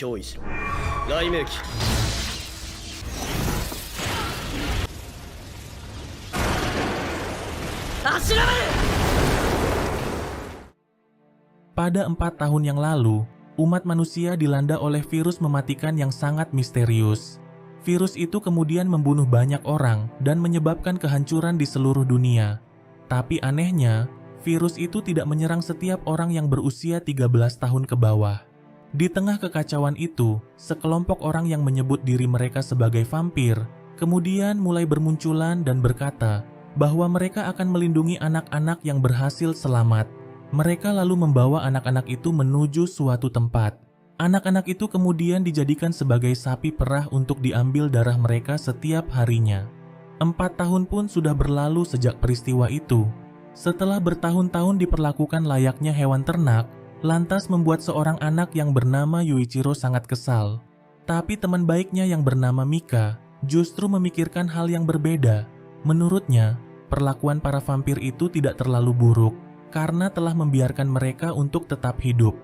憑依しろ。雷鳴機。Pada 4 tahun yang lalu, umat manusia dilanda oleh virus mematikan yang sangat misterius. Virus itu kemudian membunuh banyak orang dan menyebabkan kehancuran di seluruh dunia. Tapi anehnya, virus itu tidak menyerang setiap orang yang berusia 13 tahun ke bawah. Di tengah kekacauan itu, sekelompok orang yang menyebut diri mereka sebagai vampir, kemudian mulai bermunculan dan berkata bahwa mereka akan melindungi anak-anak yang berhasil selamat. Mereka lalu membawa anak-anak itu menuju suatu tempat. Anak-anak itu kemudian dijadikan sebagai sapi perah untuk diambil darah mereka setiap harinya. 4 tahun pun sudah berlalu sejak peristiwa itu. Setelah bertahun-tahun diperlakukan layaknya hewan ternak, lantas membuat seorang anak yang bernama Yuichiro sangat kesal. Tapi teman baiknya yang bernama Mika justru memikirkan hal yang berbeda. Menurutnya, perlakuan para vampir itu tidak terlalu buruk karena telah membiarkan mereka untuk tetap hidup.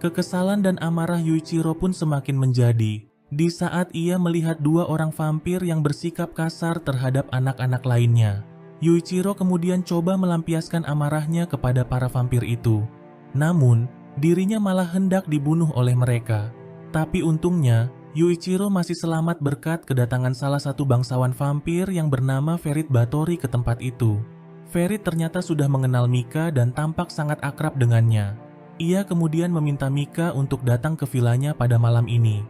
Kekesalan dan amarah Yuichiro pun semakin menjadi di saat ia melihat 2 orang vampir yang bersikap kasar terhadap anak-anak lainnya. Yuichiro kemudian coba melampiaskan amarahnya kepada para vampir itu. Namun, dirinya malah hendak dibunuh oleh mereka. Tapi untungnya, Yuichiro masih selamat berkat kedatangan salah satu bangsawan vampir yang bernama Ferit Batori ke tempat itu. Ferit ternyata sudah mengenal Mika dan tampak sangat akrab dengannya. Ia kemudian meminta Mika untuk datang ke vilanya pada malam ini.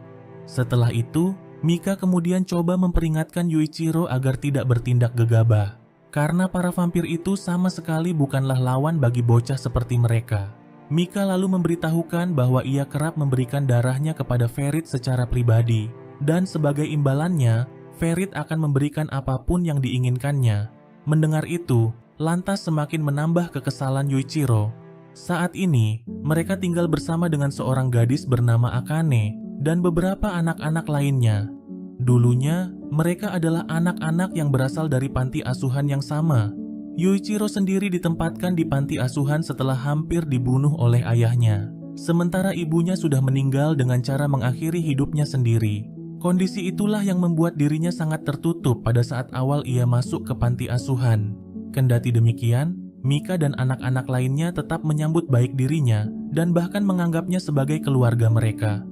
Setelah itu, Mika kemudian coba memperingatkan Yuichiro agar tidak bertindak gegabah, karena para vampir itu sama sekali bukanlah lawan bagi bocah seperti mereka. Mika lalu memberitahukan bahwa ia kerap memberikan darahnya kepada Ferit secara pribadi, dan sebagai imbalannya, Ferit akan memberikan apapun yang diinginkannya. Mendengar itu, lantas semakin menambah kekesalan Yuichiro. Saat ini, mereka tinggal bersama dengan seorang gadis bernama Akane dan beberapa anak-anak lainnya. Dulunya, mereka adalah anak-anak yang berasal dari panti asuhan yang sama. Yuichiro sendiri ditempatkan di panti asuhan setelah hampir dibunuh oleh ayahnya. Sementara ibunya sudah meninggal dengan cara mengakhiri hidupnya sendiri. Kondisi itulah yang membuat dirinya sangat tertutup pada saat awal ia masuk ke panti asuhan. Kendati demikian, Mika dan anak-anak lainnya tetap menyambut baik dirinya dan bahkan menganggapnya sebagai keluarga mereka.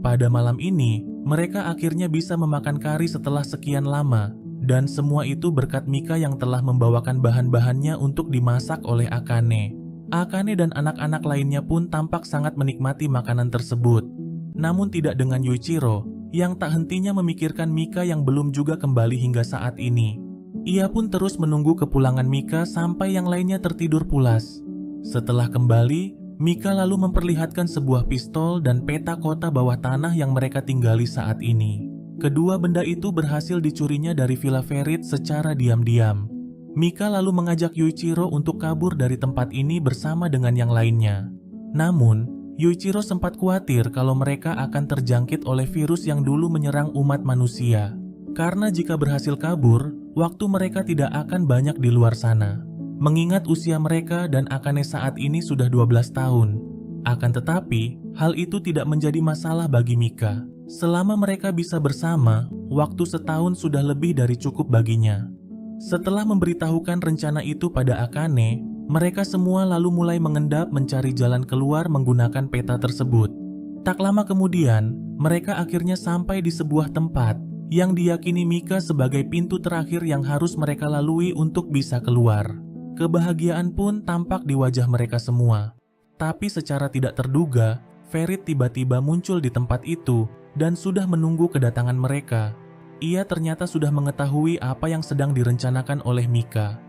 Pada malam ini, mereka akhirnya bisa memakan kari setelah sekian lama, dan semua itu berkat Mika yang telah membawakan bahan-bahannya untuk dimasak oleh Akane. Akane dan anak-anak lainnya pun tampak sangat menikmati makanan tersebut. Namun tidak dengan Yuichiro, yang tak hentinya memikirkan Mika yang belum juga kembali hingga saat ini. Ia pun terus menunggu kepulangan Mika sampai yang lainnya tertidur pulas. Setelah kembali, Mika lalu memperlihatkan sebuah pistol dan peta kota bawah tanah yang mereka tinggali saat ini. Kedua benda itu berhasil dicurinya dari Villa Ferit secara diam-diam. Mika lalu mengajak Yuichiro untuk kabur dari tempat ini bersama dengan yang lainnya. Namun, Yuichiro sempat khawatir kalau mereka akan terjangkit oleh virus yang dulu menyerang umat manusia. Karena jika berhasil kabur, waktu mereka tidak akan banyak di luar sana. Mengingat usia mereka dan Akane saat ini sudah 12 tahun. Akan tetapi, hal itu tidak menjadi masalah bagi Mika. Selama mereka bisa bersama, waktu setahun sudah lebih dari cukup baginya. Setelah memberitahukan rencana itu pada Akane, mereka semua lalu mulai mengendap mencari jalan keluar menggunakan peta tersebut. Tak lama kemudian, mereka akhirnya sampai di sebuah tempat yang diyakini Mika sebagai pintu terakhir yang harus mereka lalui untuk bisa keluar. Kebahagiaan pun tampak di wajah mereka semua. Tapi secara tidak terduga, Ferit tiba-tiba muncul di tempat itu dan sudah menunggu kedatangan mereka. Ia ternyata sudah mengetahui apa yang sedang direncanakan oleh Mika.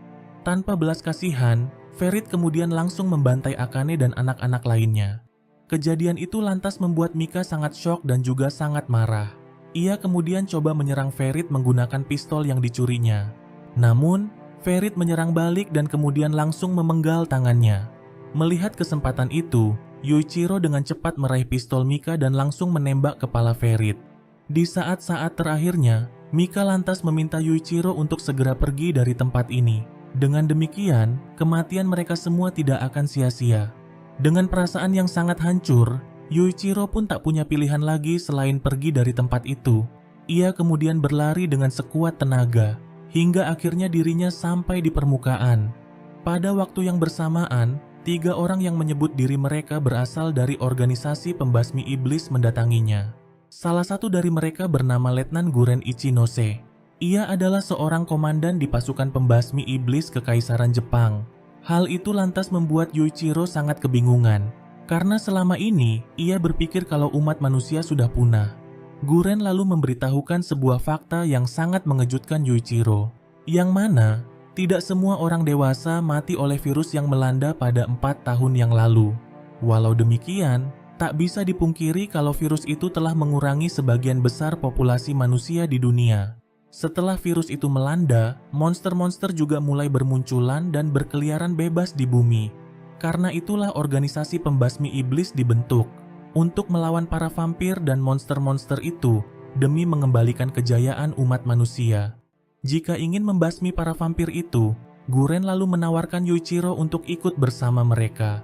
Tanpa belas kasihan, Ferit kemudian langsung membantai Akane dan anak-anak lainnya. Kejadian itu lantas membuat Mika sangat syok dan juga sangat marah. Ia kemudian coba menyerang Ferit menggunakan pistol yang dicurinya. Namun, Ferit menyerang balik dan kemudian langsung memenggal tangannya. Melihat kesempatan itu, Yuichiro dengan cepat meraih pistol Mika dan langsung menembak kepala Ferit. Di saat-saat terakhirnya, Mika lantas meminta Yuichiro untuk segera pergi dari tempat ini. Dengan demikian, kematian mereka semua tidak akan sia-sia. Dengan perasaan yang sangat hancur, Yuichiro pun tak punya pilihan lagi selain pergi dari tempat itu. Ia kemudian berlari dengan sekuat tenaga, hingga akhirnya dirinya sampai di permukaan. Pada waktu yang bersamaan, 3 orang yang menyebut diri mereka berasal dari organisasi pembasmi iblis mendatanginya. Salah satu dari mereka bernama Letnan Guren Ichinose. Ia adalah seorang komandan di pasukan pembasmi iblis Kekaisaran Jepang. Hal itu lantas membuat Yuichiro sangat kebingungan, karena selama ini ia berpikir kalau umat manusia sudah punah. Guren lalu memberitahukan sebuah fakta yang sangat mengejutkan Yuichiro, yang mana tidak semua orang dewasa mati oleh virus yang melanda pada 4 tahun yang lalu. Walau demikian, tak bisa dipungkiri kalau virus itu telah mengurangi sebagian besar populasi manusia di dunia. Setelah virus itu melanda, monster-monster juga mulai bermunculan dan berkeliaran bebas di bumi. Karena itulah organisasi pembasmi iblis dibentuk untuk melawan para vampir dan monster-monster itu demi mengembalikan kejayaan umat manusia. Jika ingin membasmi para vampir itu, Guren lalu menawarkan Yuichiro untuk ikut bersama mereka.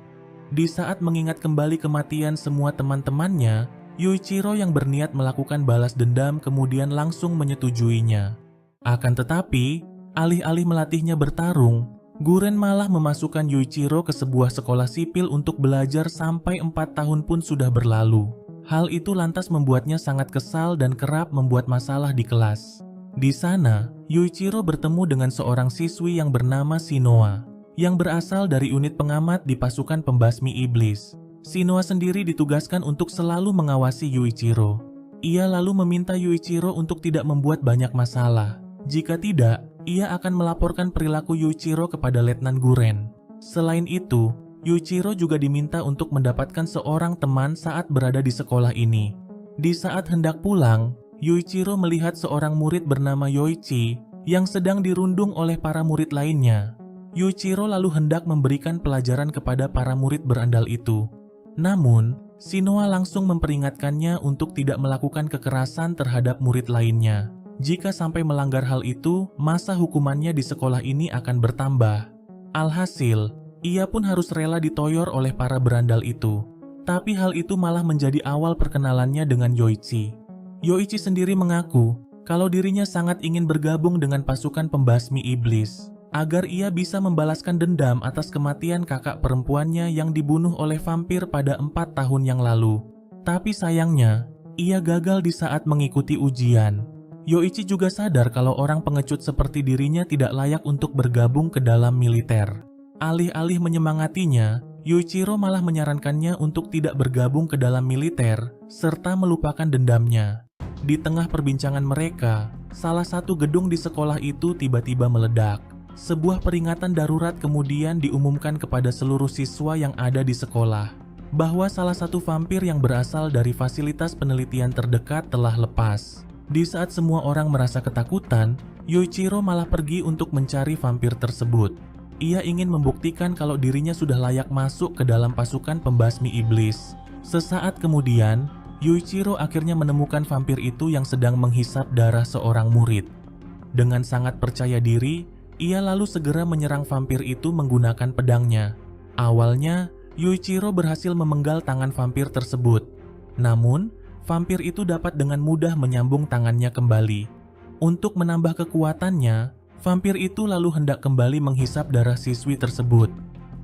Di saat mengingat kembali kematian semua teman-temannya, Yuichiro yang berniat melakukan balas dendam kemudian langsung menyetujuinya. Akan tetapi, alih-alih melatihnya bertarung, Guren malah memasukkan Yuichiro ke sebuah sekolah sipil untuk belajar sampai 4 tahun pun sudah berlalu. Hal itu lantas membuatnya sangat kesal dan kerap membuat masalah di kelas. Di sana, Yuichiro bertemu dengan seorang siswi yang bernama Shinoa, yang berasal dari unit pengamat di pasukan pembasmi iblis. Shinoa sendiri ditugaskan untuk selalu mengawasi Yuichiro. Ia lalu meminta Yuichiro untuk tidak membuat banyak masalah. Jika tidak, ia akan melaporkan perilaku Yuichiro kepada Letnan Guren. Selain itu, Yuichiro juga diminta untuk mendapatkan seorang teman saat berada di sekolah ini. Di saat hendak pulang, Yuichiro melihat seorang murid bernama Yoichi yang sedang dirundung oleh para murid lainnya. Yuichiro lalu hendak memberikan pelajaran kepada para murid berandal itu. Namun, Shinoa langsung memperingatkannya untuk tidak melakukan kekerasan terhadap murid lainnya. Jika sampai melanggar hal itu, masa hukumannya di sekolah ini akan bertambah. Alhasil, ia pun harus rela ditoyor oleh para berandal itu. Tapi hal itu malah menjadi awal perkenalannya dengan Yoichi. Yoichi sendiri mengaku kalau dirinya sangat ingin bergabung dengan pasukan pembasmi iblis, agar ia bisa membalaskan dendam atas kematian kakak perempuannya yang dibunuh oleh vampir pada 4 tahun yang lalu. Tapi sayangnya, ia gagal di saat mengikuti ujian. Yoichi juga sadar kalau orang pengecut seperti dirinya tidak layak untuk bergabung ke dalam militer. Alih-alih menyemangatinya, Yuichiro malah menyarankannya untuk tidak bergabung ke dalam militer serta melupakan dendamnya. Di tengah perbincangan mereka, salah satu gedung di sekolah itu tiba-tiba meledak. Sebuah peringatan darurat kemudian diumumkan kepada seluruh siswa yang ada di sekolah bahwa salah satu vampir yang berasal dari fasilitas penelitian terdekat telah lepas. Di saat semua orang merasa ketakutan, Yuichiro malah pergi untuk mencari vampir tersebut. Ia ingin membuktikan kalau dirinya sudah layak masuk ke dalam pasukan pembasmi iblis. Sesaat kemudian, Yuichiro akhirnya menemukan vampir itu yang sedang menghisap darah seorang murid. Dengan sangat percaya diri, ia lalu segera menyerang vampir itu menggunakan pedangnya. Awalnya, Yuichiro berhasil memenggal tangan vampir tersebut. Namun, vampir itu dapat dengan mudah menyambung tangannya kembali. Untuk menambah kekuatannya, vampir itu lalu hendak kembali menghisap darah siswi tersebut.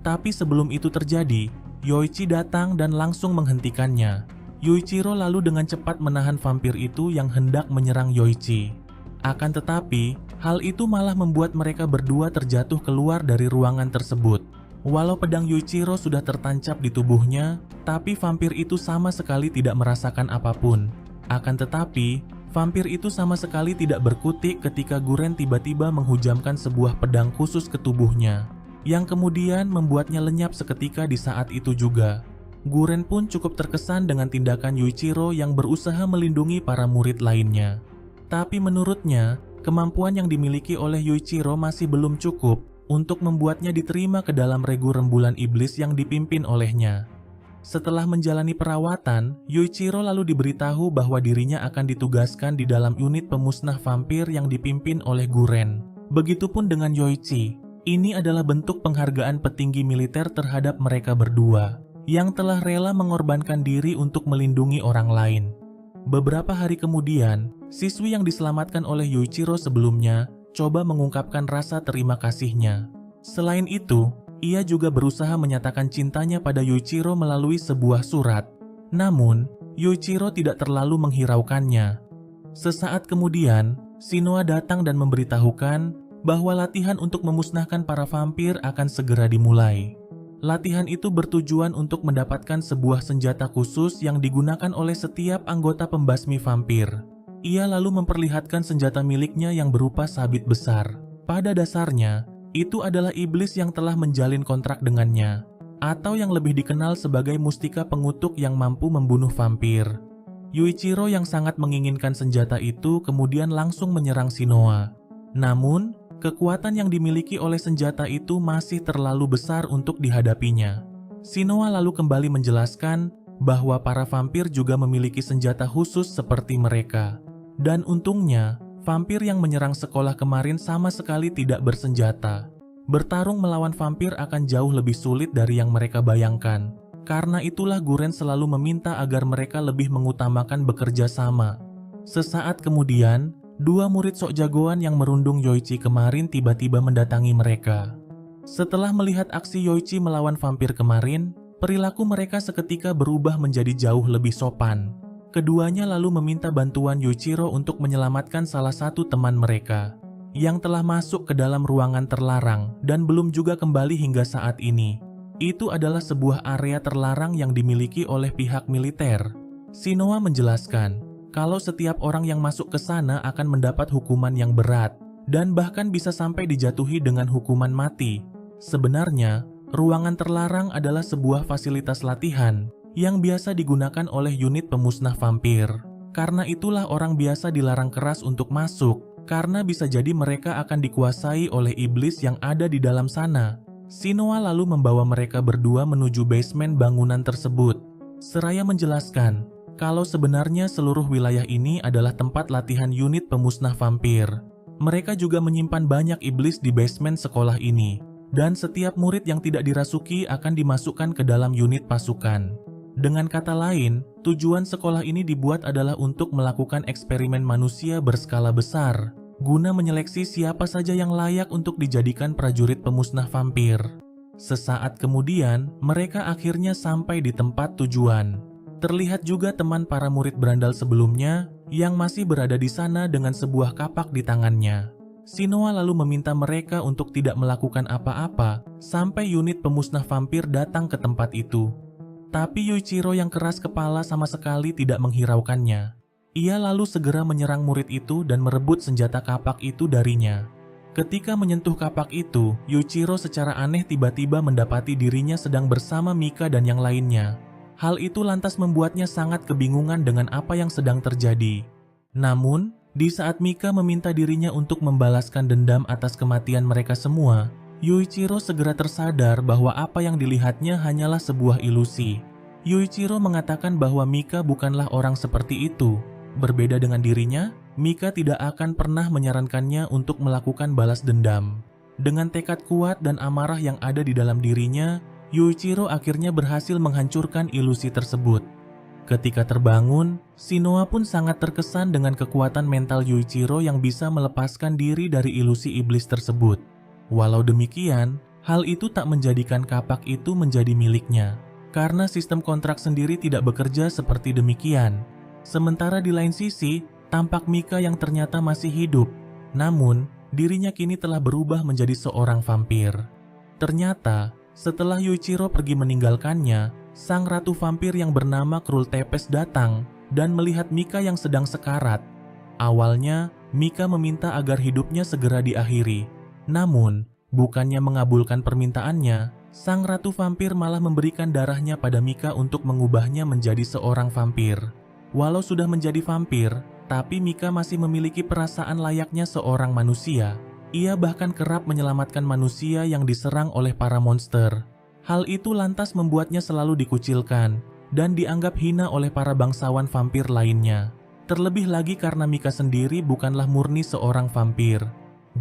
Tapi sebelum itu terjadi, Yoichi datang dan langsung menghentikannya. Yuichiro lalu dengan cepat menahan vampir itu yang hendak menyerang Yoichi. Akan tetapi, hal itu malah membuat mereka berdua terjatuh keluar dari ruangan tersebut. Walau pedang Yuichiro sudah tertancap di tubuhnya, tapi vampir itu sama sekali tidak merasakan apapun. Akan tetapi, vampir itu sama sekali tidak berkutik ketika Guren tiba-tiba menghujamkan sebuah pedang khusus ke tubuhnya, yang kemudian membuatnya lenyap seketika di saat itu juga. Guren pun cukup terkesan dengan tindakan Yuichiro yang berusaha melindungi para murid lainnya. Tapi menurutnya, kemampuan yang dimiliki oleh Yuichiro masih belum cukup untuk membuatnya diterima ke dalam regu rembulan iblis yang dipimpin olehnya. Setelah menjalani perawatan, Yuichiro lalu diberitahu bahwa dirinya akan ditugaskan di dalam unit pemusnah vampir yang dipimpin oleh Guren. Begitupun dengan Yoichi. Ini adalah bentuk penghargaan petinggi militer terhadap mereka berdua. yang telah rela mengorbankan diri untuk melindungi orang lain. Beberapa hari kemudian, siswi yang diselamatkan oleh Yuichiro sebelumnya coba mengungkapkan rasa terima kasihnya. Selain itu, ia juga berusaha menyatakan cintanya pada Yuichiro melalui sebuah surat. Namun, Yuichiro tidak terlalu menghiraukannya. Sesaat kemudian, Shinoa datang dan memberitahukan bahwa latihan untuk memusnahkan para vampir akan segera dimulai. Latihan itu bertujuan untuk mendapatkan sebuah senjata khusus yang digunakan oleh setiap anggota pembasmi vampir. Ia lalu memperlihatkan senjata miliknya yang berupa sabit besar. Pada dasarnya, itu adalah iblis yang telah menjalin kontrak dengannya, atau yang lebih dikenal sebagai mustika pengutuk yang mampu membunuh vampir. Yuichiro yang sangat menginginkan senjata itu kemudian langsung menyerang Shinoa. Namun, kekuatan yang dimiliki oleh senjata itu masih terlalu besar untuk dihadapinya. Shinoa lalu kembali menjelaskan bahwa para vampir juga memiliki senjata khusus seperti mereka. Dan untungnya, vampir yang menyerang sekolah kemarin sama sekali tidak bersenjata. Bertarung melawan vampir akan jauh lebih sulit dari yang mereka bayangkan. Karena itulah Guren selalu meminta agar mereka lebih mengutamakan bekerja sama. Sesaat kemudian, dua murid sok jagoan yang merundung Yoichi kemarin tiba-tiba mendatangi mereka. Setelah melihat aksi Yoichi melawan vampir kemarin, perilaku mereka seketika berubah menjadi jauh lebih sopan. Keduanya lalu meminta bantuan Yuichiro untuk menyelamatkan salah satu teman mereka yang telah masuk ke dalam ruangan terlarang dan belum juga kembali hingga saat ini. Itu adalah sebuah area terlarang yang dimiliki oleh pihak militer. Shinoa menjelaskan kalau setiap orang yang masuk ke sana akan mendapat hukuman yang berat dan bahkan bisa sampai dijatuhi dengan hukuman mati. Sebenarnya, ruangan terlarang adalah sebuah fasilitas latihan yang biasa digunakan oleh unit pemusnah vampir. Karena itulah orang biasa dilarang keras untuk masuk, karena bisa jadi mereka akan dikuasai oleh iblis yang ada di dalam sana. Shinoa lalu membawa mereka berdua menuju basement bangunan tersebut. Seraya menjelaskan kalau sebenarnya seluruh wilayah ini adalah tempat latihan unit pemusnah vampir. Mereka juga menyimpan banyak iblis di basement sekolah ini. Dan setiap murid yang tidak dirasuki akan dimasukkan ke dalam unit pasukan. Dengan kata lain, tujuan sekolah ini dibuat adalah untuk melakukan eksperimen manusia berskala besar, guna menyeleksi siapa saja yang layak untuk dijadikan prajurit pemusnah vampir. Sesaat kemudian, mereka akhirnya sampai di tempat tujuan. Terlihat juga teman para murid berandal sebelumnya yang masih berada di sana dengan sebuah kapak di tangannya. Shinoa lalu meminta mereka untuk tidak melakukan apa-apa sampai unit pemusnah vampir datang ke tempat itu. Tapi Yuichiro yang keras kepala sama sekali tidak menghiraukannya. Ia lalu segera menyerang murid itu dan merebut senjata kapak itu darinya. Ketika menyentuh kapak itu, Yuichiro secara aneh tiba-tiba mendapati dirinya sedang bersama Mika dan yang lainnya. Hal itu lantas membuatnya sangat kebingungan dengan apa yang sedang terjadi. Namun, di saat Mika meminta dirinya untuk membalaskan dendam atas kematian mereka semua, Yuichiro segera tersadar bahwa apa yang dilihatnya hanyalah sebuah ilusi. Yuichiro mengatakan bahwa Mika bukanlah orang seperti itu. Berbeda dengan dirinya, Mika tidak akan pernah menyarankannya untuk melakukan balas dendam. Dengan tekad kuat dan amarah yang ada di dalam dirinya, Yuichiro akhirnya berhasil menghancurkan ilusi tersebut. Ketika terbangun, Shinoa pun sangat terkesan dengan kekuatan mental Yuichiro yang bisa melepaskan diri dari ilusi iblis tersebut. Walau demikian, hal itu tak menjadikan kapak itu menjadi miliknya, karena sistem kontrak sendiri tidak bekerja seperti demikian. Sementara di lain sisi, tampak Mika yang ternyata masih hidup, namun dirinya kini telah berubah menjadi seorang vampir. Ternyata, setelah Yuichiro pergi meninggalkannya, sang ratu vampir yang bernama Krul Tepes datang dan melihat Mika yang sedang sekarat. Awalnya, Mika meminta agar hidupnya segera diakhiri. Namun, bukannya mengabulkan permintaannya, sang ratu vampir malah memberikan darahnya pada Mika untuk mengubahnya menjadi seorang vampir. Walau sudah menjadi vampir, tapi Mika masih memiliki perasaan layaknya seorang manusia. Ia bahkan kerap menyelamatkan manusia yang diserang oleh para monster. Hal itu lantas membuatnya selalu dikucilkan dan dianggap hina oleh para bangsawan vampir lainnya. Terlebih lagi karena Mika sendiri bukanlah murni seorang vampir.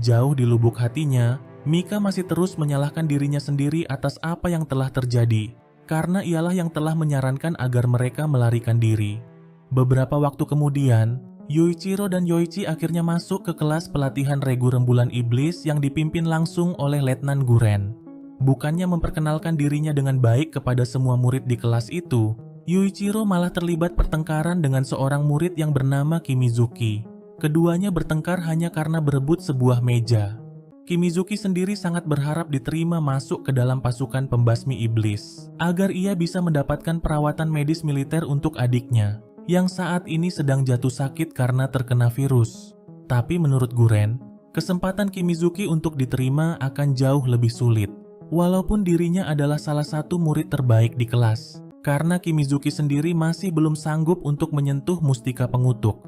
Jauh di lubuk hatinya, Mika masih terus menyalahkan dirinya sendiri atas apa yang telah terjadi. karena ialah yang telah menyarankan agar mereka melarikan diri. Beberapa waktu kemudian, Yuichiro dan Yoichi akhirnya masuk ke kelas pelatihan regu rembulan iblis yang dipimpin langsung oleh Letnan Guren. Bukannya memperkenalkan dirinya dengan baik kepada semua murid di kelas itu, Yuichiro malah terlibat pertengkaran dengan seorang murid yang bernama Kimizuki. Keduanya bertengkar hanya karena berebut sebuah meja. Kimizuki sendiri sangat berharap diterima masuk ke dalam pasukan pembasmi iblis, agar ia bisa mendapatkan perawatan medis militer untuk adiknya, yang saat ini sedang jatuh sakit karena terkena virus. Tapi menurut Guren, kesempatan Kimizuki untuk diterima akan jauh lebih sulit. Walaupun dirinya adalah salah satu murid terbaik di kelas, karena Kimizuki sendiri masih belum sanggup untuk menyentuh mustika pengutuk.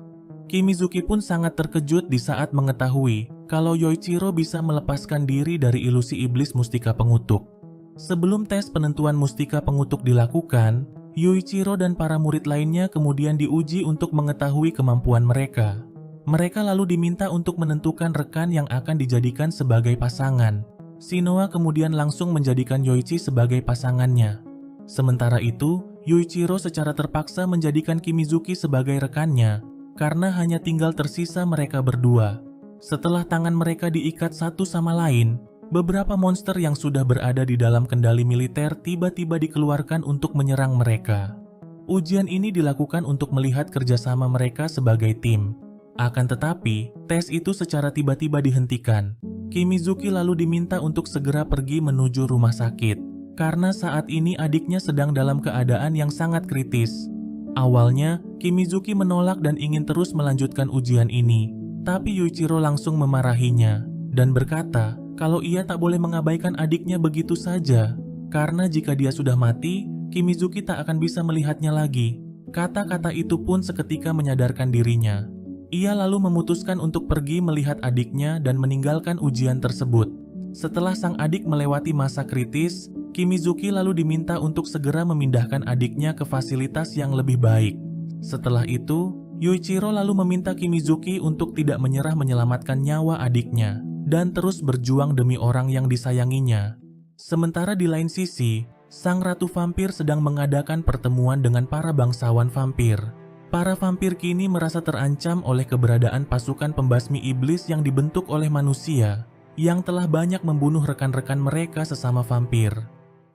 Kimizuki pun sangat terkejut di saat mengetahui kalau Yoichiro bisa melepaskan diri dari ilusi iblis mustika pengutuk. Sebelum tes penentuan mustika pengutuk dilakukan, Yoichiro dan para murid lainnya kemudian diuji untuk mengetahui kemampuan mereka. Mereka lalu diminta untuk menentukan rekan yang akan dijadikan sebagai pasangan. Shinoa kemudian langsung menjadikan Yoichi sebagai pasangannya. Sementara itu, Yoichiro secara terpaksa menjadikan Kimizuki sebagai rekannya, karena hanya tinggal tersisa mereka berdua. Setelah tangan mereka diikat satu sama lain, beberapa monster yang sudah berada di dalam kendali militer tiba-tiba dikeluarkan untuk menyerang mereka. Ujian ini dilakukan untuk melihat kerjasama mereka sebagai tim. Akan tetapi, tes itu secara tiba-tiba dihentikan. Kimizuki lalu diminta untuk segera pergi menuju rumah sakit, karena saat ini adiknya sedang dalam keadaan yang sangat kritis. Awalnya, Kimizuki menolak dan ingin terus melanjutkan ujian ini, tapi Yuichiro langsung memarahinya dan berkata kalau ia tak boleh mengabaikan adiknya begitu saja, karena jika dia sudah mati, Kimizuki tak akan bisa melihatnya lagi. Kata-kata itu pun seketika menyadarkan dirinya. Ia lalu memutuskan untuk pergi melihat adiknya dan meninggalkan ujian tersebut. Setelah sang adik melewati masa kritis, Kimizuki lalu diminta untuk segera memindahkan adiknya ke fasilitas yang lebih baik. Setelah itu, Yuichiro lalu meminta Kimizuki untuk tidak menyerah menyelamatkan nyawa adiknya dan terus berjuang demi orang yang disayanginya. Sementara di lain sisi, sang ratu vampir sedang mengadakan pertemuan dengan para bangsawan vampir. Para vampir kini merasa terancam oleh keberadaan pasukan pembasmi iblis yang dibentuk oleh manusia yang telah banyak membunuh rekan-rekan mereka sesama vampir.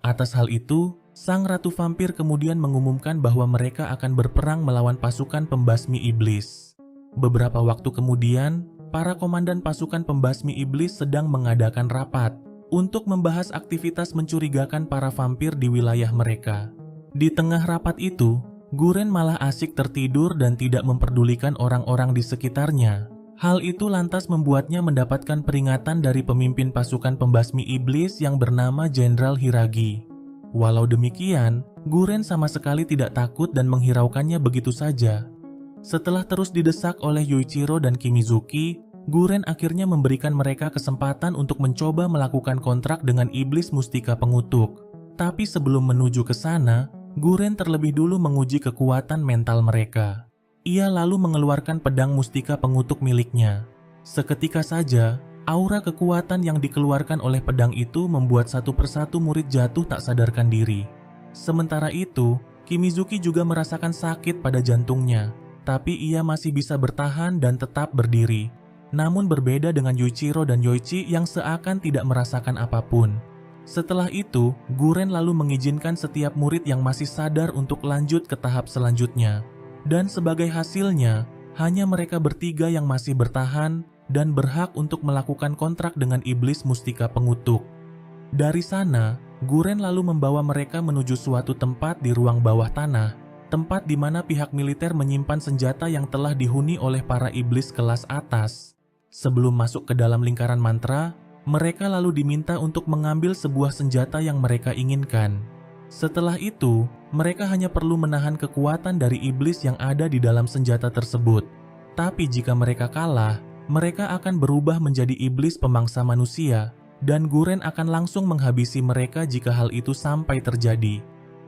Atas hal itu, sang ratu vampir kemudian mengumumkan bahwa mereka akan berperang melawan pasukan pembasmi iblis. Beberapa waktu kemudian, para komandan pasukan pembasmi iblis sedang mengadakan rapat untuk membahas aktivitas mencurigakan para vampir di wilayah mereka. Di tengah rapat itu, Guren malah asik tertidur dan tidak memperdulikan orang-orang di sekitarnya. Hal itu lantas membuatnya mendapatkan peringatan dari pemimpin pasukan pembasmi iblis yang bernama Jenderal Hiragi. Walau demikian, Guren sama sekali tidak takut dan menghiraukannya begitu saja. Setelah terus didesak oleh Yuichiro dan Kimizuki, Guren akhirnya memberikan mereka kesempatan untuk mencoba melakukan kontrak dengan iblis mustika pengutuk. Tapi sebelum menuju ke sana, Guren terlebih dulu menguji kekuatan mental mereka. Ia lalu mengeluarkan pedang mustika pengutuk miliknya. Seketika saja, aura kekuatan yang dikeluarkan oleh pedang itu membuat satu persatu murid jatuh tak sadarkan diri. Sementara itu, Kimizuki juga merasakan sakit pada jantungnya, tapi ia masih bisa bertahan dan tetap berdiri. Namun berbeda dengan Yuichiro dan Yoichi yang seakan tidak merasakan apapun. Setelah itu, Guren lalu mengizinkan setiap murid yang masih sadar untuk lanjut ke tahap selanjutnya. Dan sebagai hasilnya, hanya mereka bertiga yang masih bertahan dan berhak untuk melakukan kontrak dengan iblis mustika pengutuk. Dari sana, Guren lalu membawa mereka menuju suatu tempat di ruang bawah tanah, tempat di mana pihak militer menyimpan senjata yang telah dihuni oleh para iblis kelas atas. Sebelum masuk ke dalam lingkaran mantra, mereka lalu diminta untuk mengambil sebuah senjata yang mereka inginkan. Setelah itu, mereka hanya perlu menahan kekuatan dari iblis yang ada di dalam senjata tersebut. Tapi jika mereka kalah, mereka akan berubah menjadi iblis pemangsa manusia, dan Guren akan langsung menghabisi mereka jika hal itu sampai terjadi.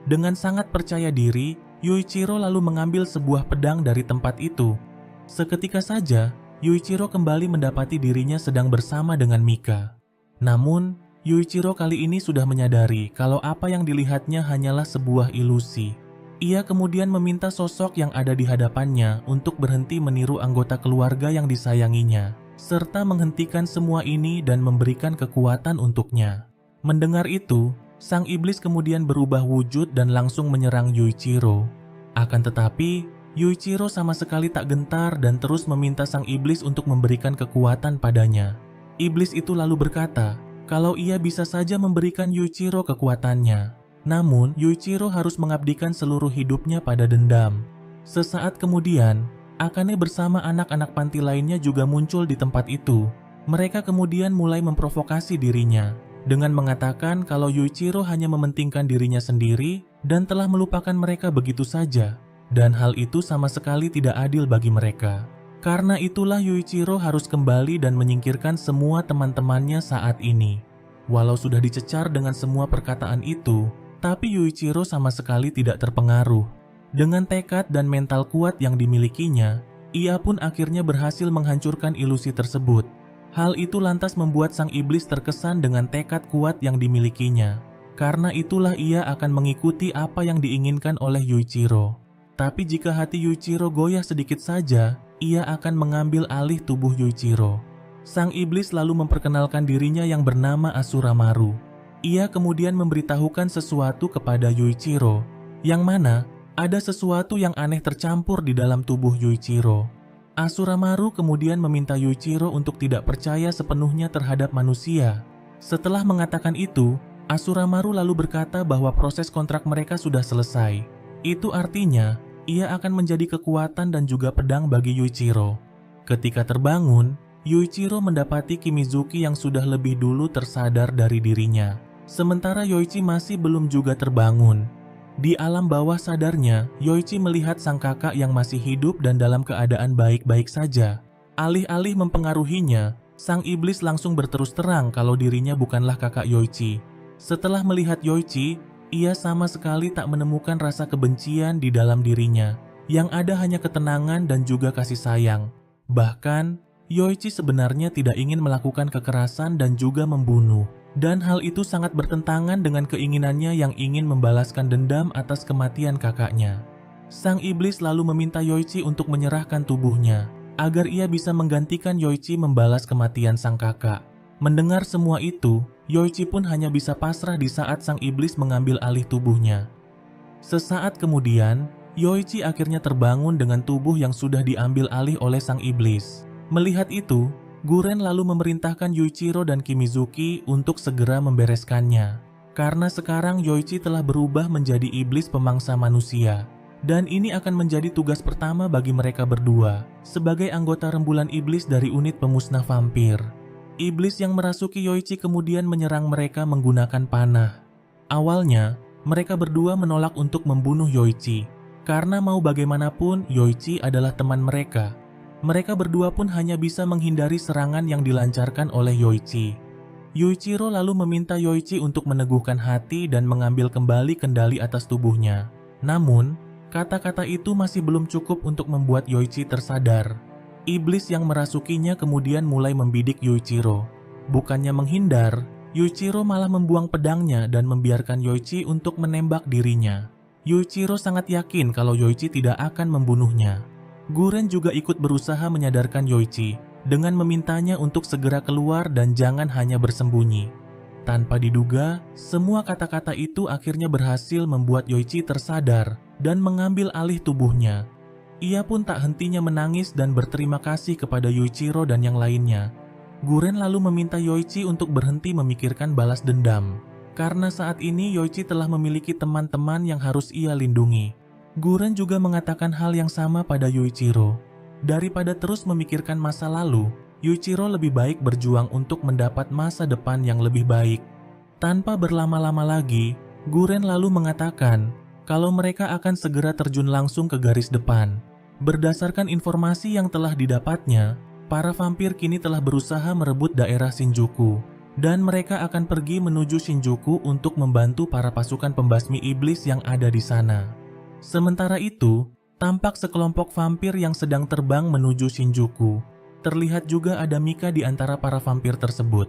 Dengan sangat percaya diri, Yuichiro lalu mengambil sebuah pedang dari tempat itu. Seketika saja, Yuichiro kembali mendapati dirinya sedang bersama dengan Mika. Namun, Yuichiro kali ini sudah menyadari kalau apa yang dilihatnya hanyalah sebuah ilusi. Ia kemudian meminta sosok yang ada di hadapannya untuk berhenti meniru anggota keluarga yang disayanginya, serta menghentikan semua ini dan memberikan kekuatan untuknya. Mendengar itu, sang iblis kemudian berubah wujud dan langsung menyerang Yuichiro. Akan tetapi, Yuichiro sama sekali tak gentar dan terus meminta sang iblis untuk memberikan kekuatan padanya. Iblis itu lalu berkata, kalau ia bisa saja memberikan Yuichiro kekuatannya. Namun, Yuichiro harus mengabdikan seluruh hidupnya pada dendam. Sesaat kemudian, Akane bersama anak-anak panti lainnya juga muncul di tempat itu. Mereka kemudian mulai memprovokasi dirinya dengan mengatakan kalau Yuichiro hanya mementingkan dirinya sendiri dan telah melupakan mereka begitu saja. Dan hal itu sama sekali tidak adil bagi mereka. Karena itulah Yuichiro harus kembali dan menyingkirkan semua teman-temannya saat ini. Walau sudah dicecar dengan semua perkataan itu, tapi Yuichiro sama sekali tidak terpengaruh. Dengan tekad dan mental kuat yang dimilikinya, ia pun akhirnya berhasil menghancurkan ilusi tersebut. Hal itu lantas membuat sang iblis terkesan dengan tekad kuat yang dimilikinya. Karena itulah ia akan mengikuti apa yang diinginkan oleh Yuichiro. Tapi jika hati Yuichiro goyah sedikit saja, ia akan mengambil alih tubuh Yuichiro. Sang iblis lalu memperkenalkan dirinya yang bernama Asura Maru. Ia kemudian memberitahukan sesuatu kepada Yuichiro, yang mana ada sesuatu yang aneh tercampur di dalam tubuh Yuichiro. Asura Maru kemudian meminta Yuichiro untuk tidak percaya sepenuhnya terhadap manusia. Setelah mengatakan itu, Asura Maru lalu berkata bahwa proses kontrak mereka sudah selesai. Itu artinya, ia akan menjadi kekuatan dan juga pedang bagi Yuichiro. Ketika terbangun, Yuichiro mendapati Kimizuki yang sudah lebih dulu tersadar dari dirinya. Sementara Yoichi masih belum juga terbangun. Di alam bawah sadarnya, Yoichi melihat sang kakak yang masih hidup dan dalam keadaan baik-baik saja. Alih-alih mempengaruhinya, sang iblis langsung berterus terang kalau dirinya bukanlah kakak Yoichi. Setelah melihat Yoichi, ia sama sekali tak menemukan rasa kebencian di dalam dirinya. Yang ada hanya ketenangan dan juga kasih sayang. Bahkan, Yoichi sebenarnya tidak ingin melakukan kekerasan dan juga membunuh. Dan hal itu sangat bertentangan dengan keinginannya yang ingin membalaskan dendam atas kematian kakaknya. Sang iblis lalu meminta Yoichi untuk menyerahkan tubuhnya, agar ia bisa menggantikan Yoichi membalas kematian sang kakak. Mendengar semua itu, Yoichi pun hanya bisa pasrah di saat sang iblis mengambil alih tubuhnya. Sesaat kemudian, Yoichi akhirnya terbangun dengan tubuh yang sudah diambil alih oleh sang iblis. Melihat itu, Guren lalu memerintahkan Yuichiro dan Kimizuki untuk segera membereskannya. Karena sekarang Yoichi telah berubah menjadi iblis pemangsa manusia. Dan ini akan menjadi tugas pertama bagi mereka berdua, sebagai anggota rembulan iblis dari unit pemusnah vampir. Iblis yang merasuki Yoichi kemudian menyerang mereka menggunakan panah. Awalnya, mereka berdua menolak untuk membunuh Yoichi. Karena mau bagaimanapun, Yoichi adalah teman mereka. Mereka berdua pun hanya bisa menghindari serangan yang dilancarkan oleh Yoichi. Yuichiro lalu meminta Yoichi untuk meneguhkan hati dan mengambil kembali kendali atas tubuhnya. Namun, kata-kata itu masih belum cukup untuk membuat Yoichi tersadar. Iblis yang merasukinya kemudian mulai membidik Yuichiro. Bukannya menghindar, Yuichiro malah membuang pedangnya dan membiarkan Yoichi untuk menembak dirinya. Yuichiro sangat yakin kalau Yoichi tidak akan membunuhnya. Guren juga ikut berusaha menyadarkan Yoichi dengan memintanya untuk segera keluar dan jangan hanya bersembunyi. Tanpa diduga, semua kata-kata itu akhirnya berhasil membuat Yoichi tersadar dan mengambil alih tubuhnya. Ia pun tak hentinya menangis dan berterima kasih kepada Yuichiro dan yang lainnya. Guren lalu meminta Yoichi untuk berhenti memikirkan balas dendam. Karena saat ini Yoichi telah memiliki teman-teman yang harus ia lindungi. Guren juga mengatakan hal yang sama pada Yuichiro. Daripada terus memikirkan masa lalu, Yuichiro lebih baik berjuang untuk mendapat masa depan yang lebih baik. Tanpa berlama-lama lagi, Guren lalu mengatakan kalau mereka akan segera terjun langsung ke garis depan. Berdasarkan informasi yang telah didapatnya, para vampir kini telah berusaha merebut daerah Shinjuku. Dan mereka akan pergi menuju Shinjuku untuk membantu para pasukan pembasmi iblis yang ada di sana. Sementara itu, tampak sekelompok vampir yang sedang terbang menuju Shinjuku. Terlihat juga ada Mika di antara para vampir tersebut.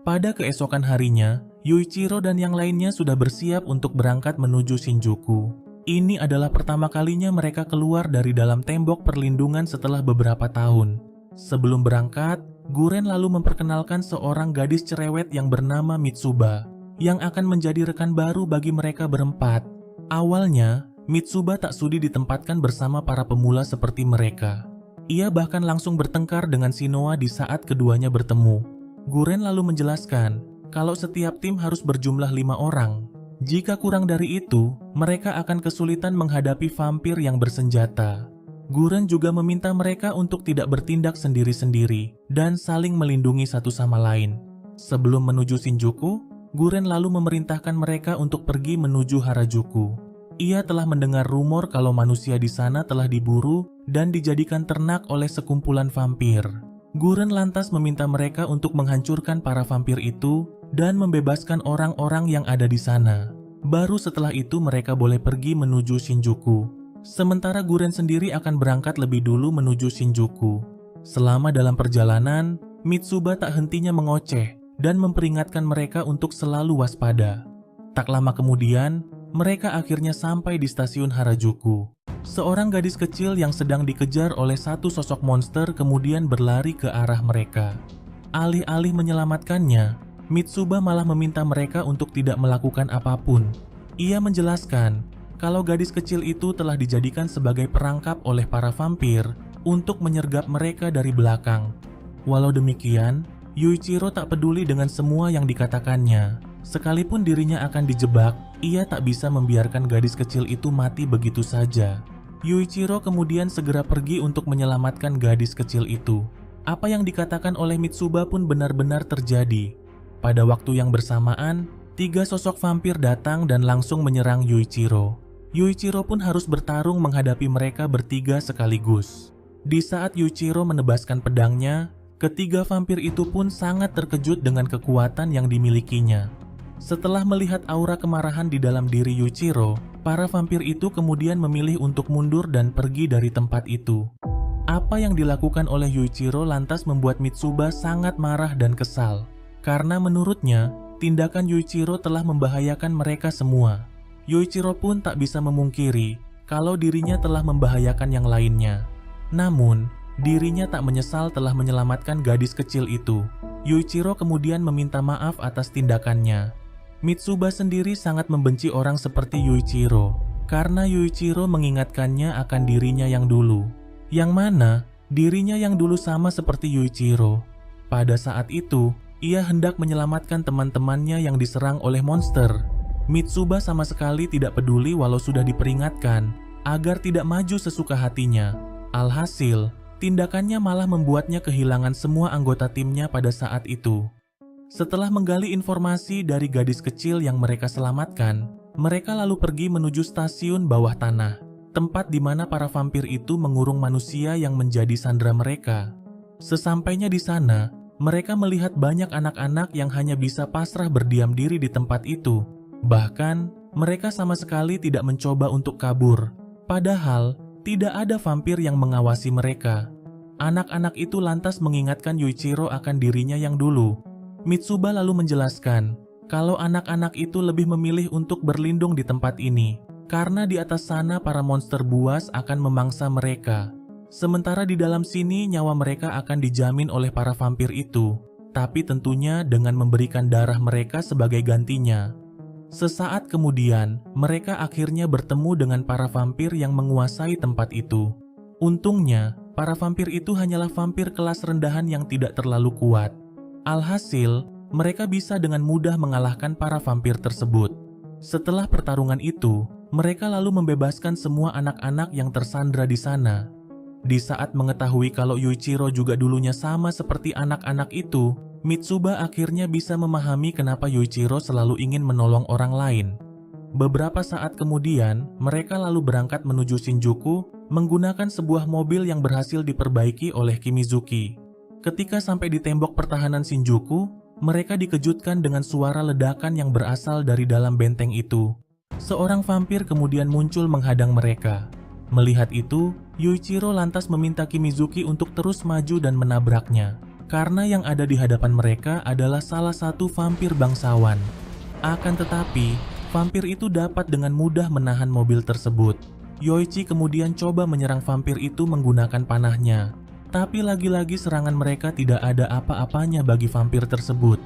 Pada keesokan harinya, Yuichiro dan yang lainnya sudah bersiap untuk berangkat menuju Shinjuku. Ini adalah pertama kalinya mereka keluar dari dalam tembok perlindungan setelah beberapa tahun. Sebelum berangkat, Guren lalu memperkenalkan seorang gadis cerewet yang bernama Mitsuba, yang akan menjadi rekan baru bagi mereka berempat. Awalnya, Mitsuba tak sudi ditempatkan bersama para pemula seperti mereka. Ia bahkan langsung bertengkar dengan Shinoa di saat keduanya bertemu. Guren lalu menjelaskan kalau setiap tim harus berjumlah 5 orang. Jika kurang dari itu, mereka akan kesulitan menghadapi vampir yang bersenjata. Guren juga meminta mereka untuk tidak bertindak sendiri-sendiri dan saling melindungi satu sama lain. Sebelum menuju Shinjuku, Guren lalu memerintahkan mereka untuk pergi menuju Harajuku. Ia telah mendengar rumor kalau manusia di sana telah diburu dan dijadikan ternak oleh sekumpulan vampir. Guren lantas meminta mereka untuk menghancurkan para vampir itu dan membebaskan orang-orang yang ada di sana. Baru setelah itu mereka boleh pergi menuju Shinjuku. Sementara Guren sendiri akan berangkat lebih dulu menuju Shinjuku. Selama dalam perjalanan, Mitsuba tak hentinya mengoceh dan memperingatkan mereka untuk selalu waspada. Tak lama kemudian, mereka akhirnya sampai di stasiun Harajuku. Seorang gadis kecil yang sedang dikejar oleh satu sosok monster kemudian berlari ke arah mereka. Alih-alih menyelamatkannya, Mitsuba malah meminta mereka untuk tidak melakukan apapun. Ia menjelaskan kalau gadis kecil itu telah dijadikan sebagai perangkap oleh para vampir untuk menyergap mereka dari belakang. Walau demikian, Yuichiro tak peduli dengan semua yang dikatakannya. Sekalipun dirinya akan dijebak, ia tak bisa membiarkan gadis kecil itu mati begitu saja. Yuichiro kemudian segera pergi untuk menyelamatkan gadis kecil itu. Apa yang dikatakan oleh Mitsuba pun benar-benar terjadi. Pada waktu yang bersamaan, 3 sosok vampir datang dan langsung menyerang Yuichiro. Yuichiro pun harus bertarung menghadapi mereka bertiga sekaligus. Di saat Yuichiro menebaskan pedangnya, ketiga vampir itu pun sangat terkejut dengan kekuatan yang dimilikinya. Setelah melihat aura kemarahan di dalam diri Yuichiro, para vampir itu kemudian memilih untuk mundur dan pergi dari tempat itu. Apa yang dilakukan oleh Yuichiro lantas membuat Mitsuba sangat marah dan kesal. Karena menurutnya, tindakan Yuichiro telah membahayakan mereka semua. Yuichiro pun tak bisa memungkiri kalau dirinya telah membahayakan yang lainnya. Namun, dirinya tak menyesal telah menyelamatkan gadis kecil itu. Yuichiro kemudian meminta maaf atas tindakannya. Mitsuba sendiri sangat membenci orang seperti Yuichiro karena Yuichiro mengingatkannya akan dirinya yang dulu, yang mana dirinya yang dulu sama seperti Yuichiro. Pada saat itu, ia hendak menyelamatkan teman-temannya yang diserang oleh monster. Mitsuba sama sekali tidak peduli walau sudah diperingatkan agar tidak maju sesuka hatinya. Alhasil, tindakannya malah membuatnya kehilangan semua anggota timnya pada saat itu. Setelah menggali informasi dari gadis kecil yang mereka selamatkan, mereka lalu pergi menuju stasiun bawah tanah, tempat di mana para vampir itu mengurung manusia yang menjadi sandera mereka. Sesampainya di sana, mereka melihat banyak anak-anak yang hanya bisa pasrah berdiam diri di tempat itu. Bahkan, mereka sama sekali tidak mencoba untuk kabur. Padahal, tidak ada vampir yang mengawasi mereka. Anak-anak itu lantas mengingatkan Yuichiro akan dirinya yang dulu. Mitsuba lalu menjelaskan kalau anak-anak itu lebih memilih untuk berlindung di tempat ini karena di atas sana para monster buas akan memangsa mereka. Sementara di dalam sini nyawa mereka akan dijamin oleh para vampir itu, tapi tentunya dengan memberikan darah mereka sebagai gantinya. Sesaat kemudian, mereka akhirnya bertemu dengan para vampir yang menguasai tempat itu. Untungnya, para vampir itu hanyalah vampir kelas rendahan yang tidak terlalu kuat. Alhasil, mereka bisa dengan mudah mengalahkan para vampir tersebut. Setelah pertarungan itu, mereka lalu membebaskan semua anak-anak yang tersandra di sana. Di saat mengetahui kalau Yuichiro juga dulunya sama seperti anak-anak itu, Mitsuba akhirnya bisa memahami kenapa Yuichiro selalu ingin menolong orang lain. Beberapa saat kemudian, mereka lalu berangkat menuju Shinjuku menggunakan sebuah mobil yang berhasil diperbaiki oleh Kimizuki. Ketika sampai di tembok pertahanan Shinjuku, mereka dikejutkan dengan suara ledakan yang berasal dari dalam benteng itu. Seorang vampir kemudian muncul menghadang mereka. Melihat itu, Yuichiro lantas meminta Kimizuki untuk terus maju dan menabraknya. karena yang ada di hadapan mereka adalah salah satu vampir bangsawan. Akan tetapi, vampir itu dapat dengan mudah menahan mobil tersebut. Yoichi kemudian coba menyerang vampir itu menggunakan panahnya. Tapi lagi-lagi serangan mereka tidak ada apa-apanya bagi vampir tersebut.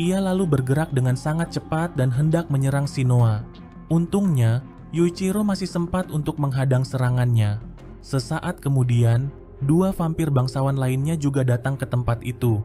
Ia lalu bergerak dengan sangat cepat dan hendak menyerang Shinoa. Untungnya, Yuichiro masih sempat untuk menghadang serangannya. Sesaat kemudian, dua vampir bangsawan lainnya juga datang ke tempat itu.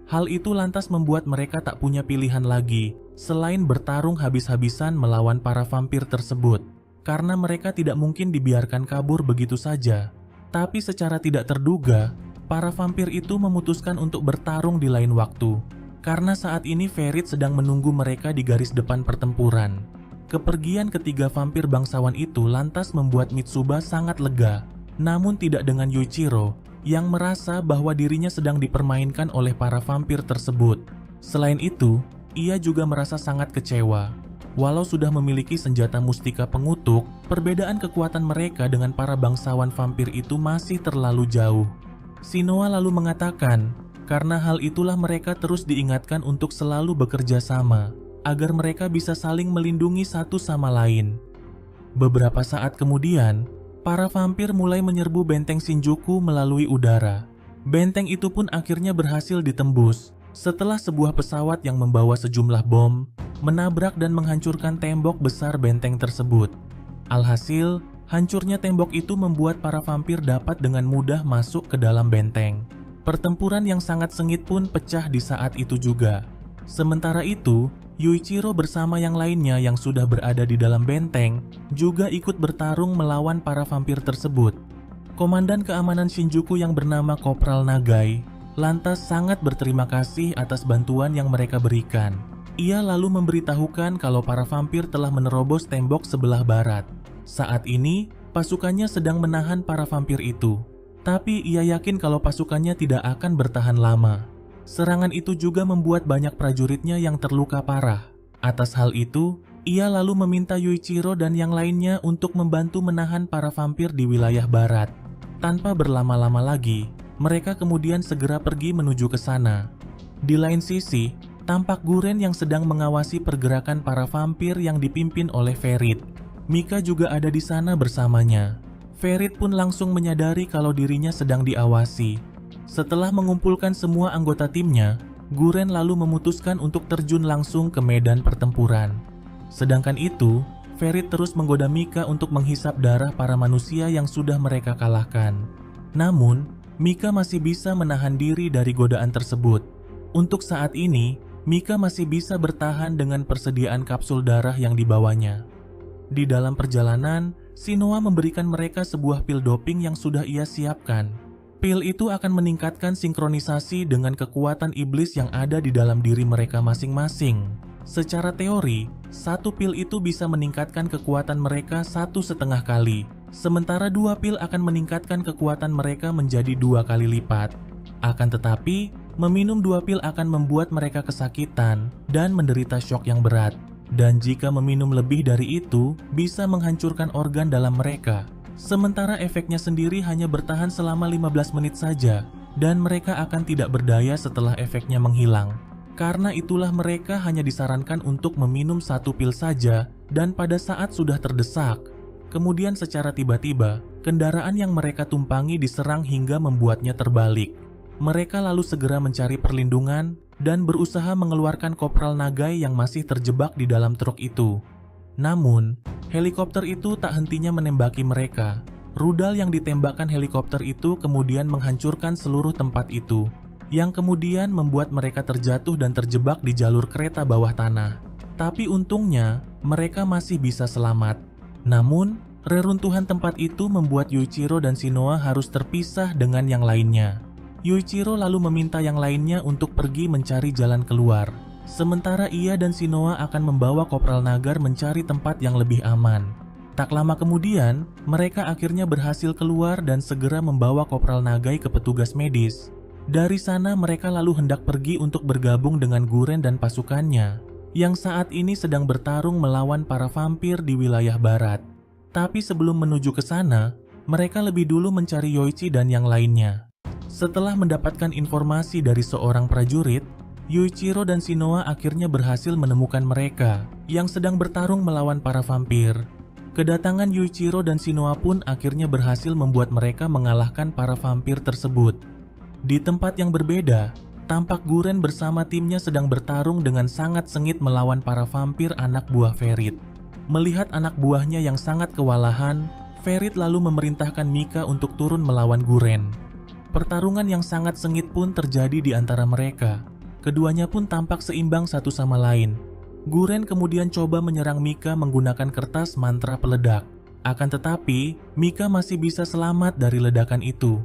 Hal itu lantas membuat mereka tak punya pilihan lagi selain bertarung habis-habisan melawan para vampir tersebut. Karena mereka tidak mungkin dibiarkan kabur begitu saja. Tapi secara tidak terduga, para vampir itu memutuskan untuk bertarung di lain waktu. Karena saat ini Ferit sedang menunggu mereka di garis depan pertempuran. Kepergian ketiga vampir bangsawan itu lantas membuat Mitsuba sangat lega. Namun tidak dengan Yuichiro, yang merasa bahwa dirinya sedang dipermainkan oleh para vampir tersebut. Selain itu, ia juga merasa sangat kecewa. Walau sudah memiliki senjata mustika pengutuk, perbedaan kekuatan mereka dengan para bangsawan vampir itu masih terlalu jauh. Shinoa lalu mengatakan, karena hal itulah mereka terus diingatkan untuk selalu bekerja sama, agar mereka bisa saling melindungi satu sama lain. Beberapa saat kemudian, para vampir mulai menyerbu benteng Shinjuku melalui udara. Benteng itu pun akhirnya berhasil ditembus setelah sebuah pesawat yang membawa sejumlah bom menabrak dan menghancurkan tembok besar benteng tersebut. Alhasil, hancurnya tembok itu membuat para vampir dapat dengan mudah masuk ke dalam benteng. Pertempuran yang sangat sengit pun pecah di saat itu juga. Sementara itu, Yuichiro bersama yang lainnya yang sudah berada di dalam benteng juga ikut bertarung melawan para vampir tersebut. Komandan keamanan Shinjuku yang bernama Kopral Nagai lantas sangat berterima kasih atas bantuan yang mereka berikan. Ia lalu memberitahukan kalau para vampir telah menerobos tembok sebelah barat. Saat ini, pasukannya sedang menahan para vampir itu. Tapi ia yakin kalau pasukannya tidak akan bertahan lama. Serangan itu juga membuat banyak prajuritnya yang terluka parah. Atas hal itu, ia lalu meminta Yuichiro dan yang lainnya untuk membantu menahan para vampir di wilayah barat. Tanpa berlama-lama lagi, mereka kemudian segera pergi menuju ke sana. Di lain sisi, tampak Guren yang sedang mengawasi pergerakan para vampir yang dipimpin oleh Ferit. Mika juga ada di sana bersamanya. Ferit pun langsung menyadari kalau dirinya sedang diawasi. Setelah mengumpulkan semua anggota timnya, Guren lalu memutuskan untuk terjun langsung ke medan pertempuran. Sedangkan itu, Ferit terus menggoda Mika untuk menghisap darah para manusia yang sudah mereka kalahkan. Namun, Mika masih bisa menahan diri dari godaan tersebut. Untuk saat ini, Mika masih bisa bertahan dengan persediaan kapsul darah yang dibawanya. Di dalam perjalanan, Shinoa memberikan mereka sebuah pil doping yang sudah ia siapkan. Pil itu akan meningkatkan sinkronisasi dengan kekuatan iblis yang ada di dalam diri mereka masing-masing. Secara teori, satu pil itu bisa meningkatkan kekuatan mereka 1,5 kali, sementara 2 pil akan meningkatkan kekuatan mereka menjadi 2 kali lipat. Akan tetapi, meminum 2 pil akan membuat mereka kesakitan dan menderita syok yang berat. Dan jika meminum lebih dari itu, bisa menghancurkan organ dalam mereka. Sementara efeknya sendiri hanya bertahan selama 15 menit saja, dan mereka akan tidak berdaya setelah efeknya menghilang. Karena itulah mereka hanya disarankan untuk meminum 1 pil saja, dan pada saat sudah terdesak. Kemudian secara tiba-tiba, kendaraan yang mereka tumpangi diserang hingga membuatnya terbalik. Mereka lalu segera mencari perlindungan, dan berusaha mengeluarkan Kopral Nagai yang masih terjebak di dalam truk itu. Namun, helikopter itu tak hentinya menembaki mereka. Rudal yang ditembakkan helikopter itu kemudian menghancurkan seluruh tempat itu, yang kemudian membuat mereka terjatuh dan terjebak di jalur kereta bawah tanah. Tapi untungnya, mereka masih bisa selamat. Namun, reruntuhan tempat itu membuat Yuichiro dan Shinoa harus terpisah dengan yang lainnya. Yuichiro lalu meminta yang lainnya untuk pergi mencari jalan keluar. Sementara ia dan Shinoa akan membawa Kopral Nagar mencari tempat yang lebih aman. Tak lama kemudian, mereka akhirnya berhasil keluar dan segera membawa Kopral Nagai ke petugas medis. Dari sana mereka lalu hendak pergi untuk bergabung dengan Guren dan pasukannya, yang saat ini sedang bertarung melawan para vampir di wilayah barat. Tapi sebelum menuju ke sana, mereka lebih dulu mencari Yoichi dan yang lainnya. Setelah mendapatkan informasi dari seorang prajurit, Yuichiro dan Shinoa akhirnya berhasil menemukan mereka yang sedang bertarung melawan para vampir. Kedatangan Yuichiro dan Shinoa pun akhirnya berhasil membuat mereka mengalahkan para vampir tersebut. Di tempat yang berbeda, tampak Guren bersama timnya sedang bertarung dengan sangat sengit melawan para vampir anak buah Ferit. Melihat anak buahnya yang sangat kewalahan, Ferit lalu memerintahkan Mika untuk turun melawan Guren. Pertarungan yang sangat sengit pun terjadi di antara mereka. Keduanya pun tampak seimbang satu sama lain. Guren kemudian coba menyerang Mika menggunakan kertas mantra peledak. Akan tetapi, Mika masih bisa selamat dari ledakan itu.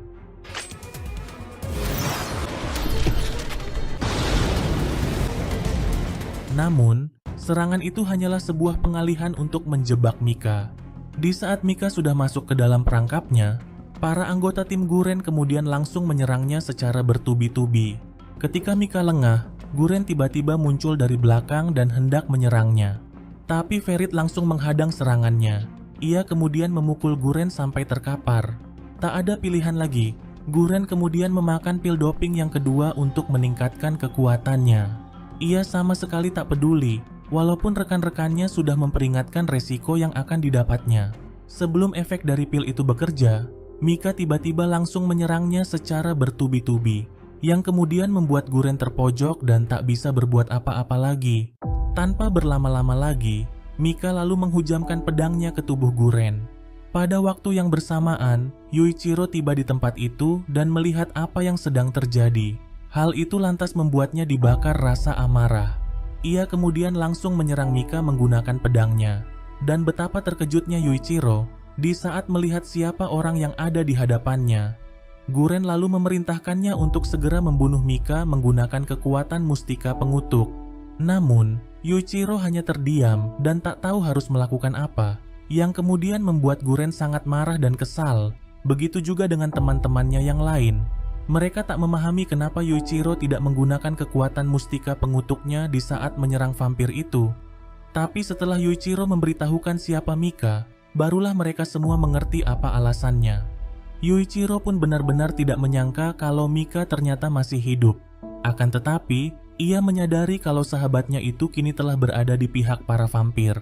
Namun, serangan itu hanyalah sebuah pengalihan untuk menjebak Mika. Di saat Mika sudah masuk ke dalam perangkapnya, para anggota tim Guren kemudian langsung menyerangnya secara bertubi-tubi. Ketika Mika lengah, Guren tiba-tiba muncul dari belakang dan hendak menyerangnya. Tapi Ferit langsung menghadang serangannya. Ia kemudian memukul Guren sampai terkapar. Tak ada pilihan lagi, Guren kemudian memakan pil doping yang kedua untuk meningkatkan kekuatannya. Ia sama sekali tak peduli, walaupun rekan-rekannya sudah memperingatkan resiko yang akan didapatnya. Sebelum efek dari pil itu bekerja, Mika tiba-tiba langsung menyerangnya secara bertubi-tubi, yang kemudian membuat Guren terpojok dan tak bisa berbuat apa-apa lagi. Tanpa berlama-lama lagi, Mika lalu menghujamkan pedangnya ke tubuh Guren. Pada waktu yang bersamaan, Yuichiro tiba di tempat itu dan melihat apa yang sedang terjadi. Hal itu lantas membuatnya dibakar rasa amarah. Ia kemudian langsung menyerang Mika menggunakan pedangnya. Dan betapa terkejutnya Yuichiro di saat melihat siapa orang yang ada di hadapannya. Guren lalu memerintahkannya untuk segera membunuh Mika menggunakan kekuatan mustika pengutuk. Namun, Yuichiro hanya terdiam dan tak tahu harus melakukan apa, yang kemudian membuat Guren sangat marah dan kesal. Begitu juga dengan teman-temannya yang lain. Mereka tak memahami kenapa Yuichiro tidak menggunakan kekuatan mustika pengutuknya di saat menyerang vampir itu. Tapi setelah Yuichiro memberitahukan siapa Mika, barulah mereka semua mengerti apa alasannya. Yuichiro pun benar-benar tidak menyangka kalau Mika ternyata masih hidup. Akan tetapi, ia menyadari kalau sahabatnya itu kini telah berada di pihak para vampir.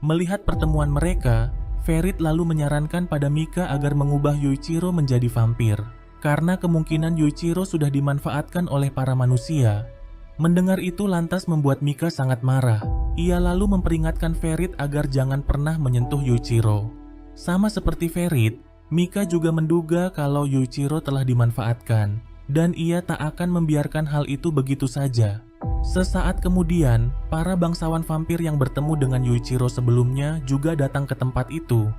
Melihat pertemuan mereka, Ferit lalu menyarankan pada Mika agar mengubah Yuichiro menjadi vampir, karena kemungkinan Yuichiro sudah dimanfaatkan oleh para manusia. Mendengar itu lantas membuat Mika sangat marah. Ia lalu memperingatkan Ferit agar jangan pernah menyentuh Yuichiro. Sama seperti Ferit, Mika juga menduga kalau Yuichiro telah dimanfaatkan, dan ia tak akan membiarkan hal itu begitu saja. Sesaat kemudian, para bangsawan vampir yang bertemu dengan Yuichiro sebelumnya juga datang ke tempat itu.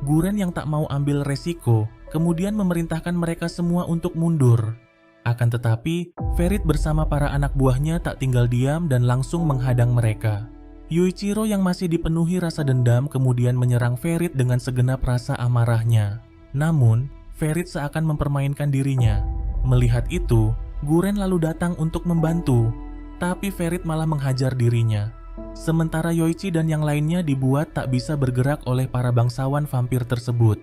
Guren yang tak mau ambil resiko, kemudian memerintahkan mereka semua untuk mundur. Akan tetapi, Ferit bersama para anak buahnya tak tinggal diam dan langsung menghadang mereka. Yuichiro yang masih dipenuhi rasa dendam kemudian menyerang Ferit dengan segenap rasa amarahnya. Namun, Ferit seakan mempermainkan dirinya. Melihat itu, Guren lalu datang untuk membantu, tapi Ferit malah menghajar dirinya. Sementara Yoichi dan yang lainnya dibuat tak bisa bergerak oleh para bangsawan vampir tersebut.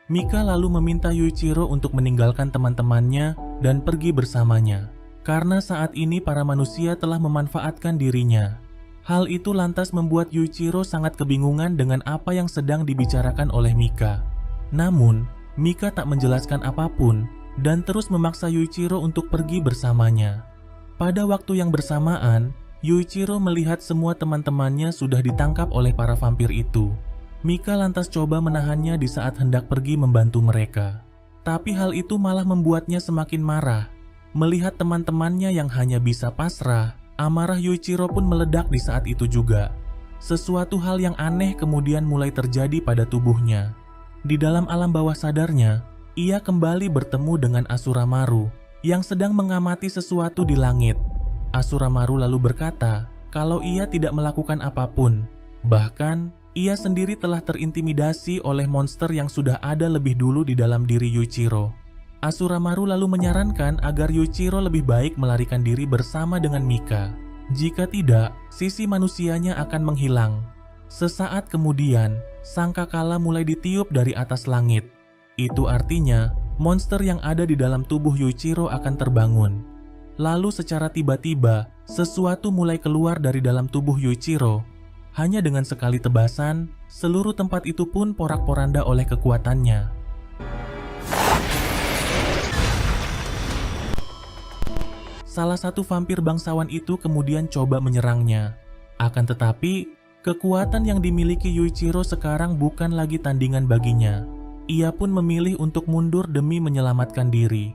Mika lalu meminta Yuichiro untuk meninggalkan teman-temannya dan pergi bersamanya, karena saat ini para manusia telah memanfaatkan dirinya. Hal itu lantas membuat Yuichiro sangat kebingungan dengan apa yang sedang dibicarakan oleh Mika. Namun, Mika tak menjelaskan apapun dan terus memaksa Yuichiro untuk pergi bersamanya. Pada waktu yang bersamaan, Yuichiro melihat semua teman-temannya sudah ditangkap oleh para vampir itu. Mika lantas coba menahannya di saat hendak pergi membantu mereka. Tapi hal itu malah membuatnya semakin marah. Melihat teman-temannya yang hanya bisa pasrah, amarah Yuichiro pun meledak di saat itu juga. Sesuatu hal yang aneh kemudian mulai terjadi pada tubuhnya. Di dalam alam bawah sadarnya, ia kembali bertemu dengan Asura Maru yang sedang mengamati sesuatu di langit. Asura Maru lalu berkata kalau ia tidak melakukan apapun. Bahkan, ia sendiri telah terintimidasi oleh monster yang sudah ada lebih dulu di dalam diri Yuichiro. Asura Maru lalu menyarankan agar Yuichiro lebih baik melarikan diri bersama dengan Mika. Jika tidak, sisi manusianya akan menghilang. Sesaat kemudian, sangkakala mulai ditiup dari atas langit. Itu artinya monster yang ada di dalam tubuh Yuichiro akan terbangun. Lalu secara tiba-tiba, sesuatu mulai keluar dari dalam tubuh Yuichiro. Hanya dengan sekali tebasan, seluruh tempat itu pun porak-poranda oleh kekuatannya. Salah satu vampir bangsawan itu kemudian coba menyerangnya. Akan tetapi, kekuatan yang dimiliki Yuichiro sekarang bukan lagi tandingan baginya. Ia pun memilih untuk mundur demi menyelamatkan diri.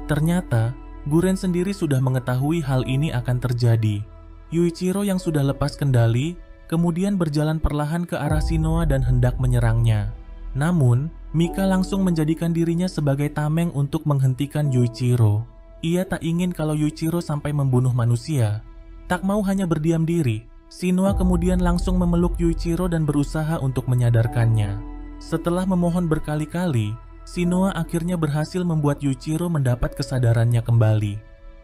Ternyata, Guren sendiri sudah mengetahui hal ini akan terjadi. Yuichiro yang sudah lepas kendali, kemudian berjalan perlahan ke arah Shinoa dan hendak menyerangnya. Namun, Mika langsung menjadikan dirinya sebagai tameng untuk menghentikan Yuichiro. Ia tak ingin kalau Yuichiro sampai membunuh manusia. Tak mau hanya berdiam diri, Shinoa kemudian langsung memeluk Yuichiro dan berusaha untuk menyadarkannya. Setelah memohon berkali-kali, Shinoa akhirnya berhasil membuat Yuichiro mendapat kesadarannya kembali.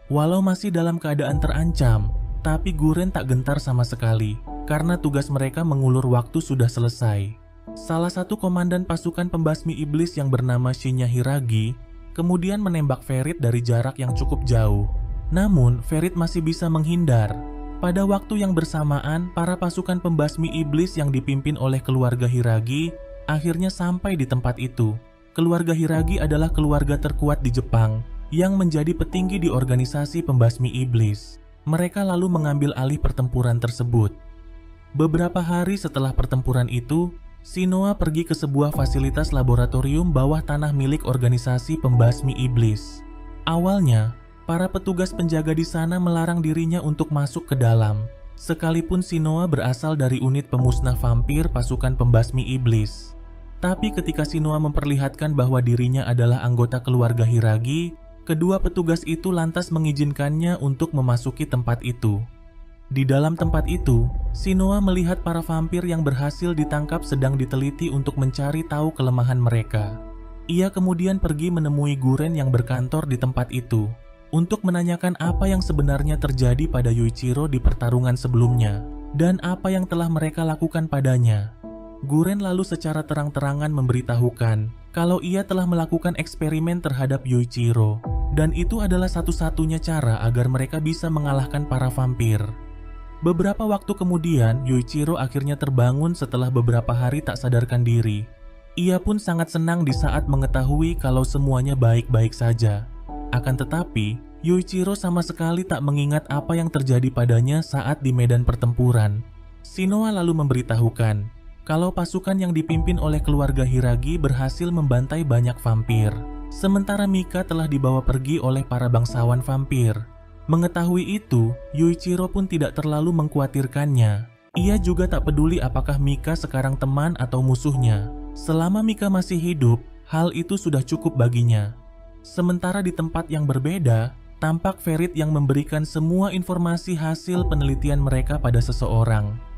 Walau masih dalam keadaan terancam, tapi Guren tak gentar sama sekali, karena tugas mereka mengulur waktu sudah selesai. Salah satu komandan pasukan pembasmi iblis yang bernama Shinya Hiragi, kemudian menembak Ferit dari jarak yang cukup jauh. Namun, Ferit masih bisa menghindar. Pada waktu yang bersamaan, para pasukan pembasmi iblis yang dipimpin oleh keluarga Hiragi akhirnya sampai di tempat itu. Keluarga Hiragi adalah keluarga terkuat di Jepang yang menjadi petinggi di organisasi pembasmi iblis. Mereka lalu mengambil alih pertempuran tersebut. Beberapa hari setelah pertempuran itu, Shinoa pergi ke sebuah fasilitas laboratorium bawah tanah milik organisasi pembasmi iblis. Awalnya, para petugas penjaga di sana melarang dirinya untuk masuk ke dalam, sekalipun Shinoa berasal dari unit pemusnah vampir pasukan pembasmi iblis. Tapi ketika Shinoa memperlihatkan bahwa dirinya adalah anggota keluarga Hiragi, kedua petugas itu lantas mengizinkannya untuk memasuki tempat itu. Di dalam tempat itu, Shinoa melihat para vampir yang berhasil ditangkap sedang diteliti untuk mencari tahu kelemahan mereka. Ia kemudian pergi menemui Guren yang berkantor di tempat itu untuk menanyakan apa yang sebenarnya terjadi pada Yuichiro di pertarungan sebelumnya dan apa yang telah mereka lakukan padanya. Guren lalu secara terang-terangan memberitahukan kalau ia telah melakukan eksperimen terhadap Yuichiro, dan itu adalah satu-satunya cara agar mereka bisa mengalahkan para vampir. Beberapa waktu kemudian, Yuichiro akhirnya terbangun setelah beberapa hari tak sadarkan diri. Ia pun sangat senang di saat mengetahui kalau semuanya baik-baik saja. Akan tetapi, Yuichiro sama sekali tak mengingat apa yang terjadi padanya saat di medan pertempuran. Shinoa lalu memberitahukan kalau pasukan yang dipimpin oleh keluarga Hiragi berhasil membantai banyak vampir, sementara Mika telah dibawa pergi oleh para bangsawan vampir. Mengetahui itu, Yuichiro pun tidak terlalu mengkhawatirkannya. Ia juga tak peduli apakah Mika sekarang teman atau musuhnya. Selama Mika masih hidup, hal itu sudah cukup baginya. Sementara di tempat yang berbeda, tampak Ferit yang memberikan semua informasi hasil penelitian mereka pada seseorang.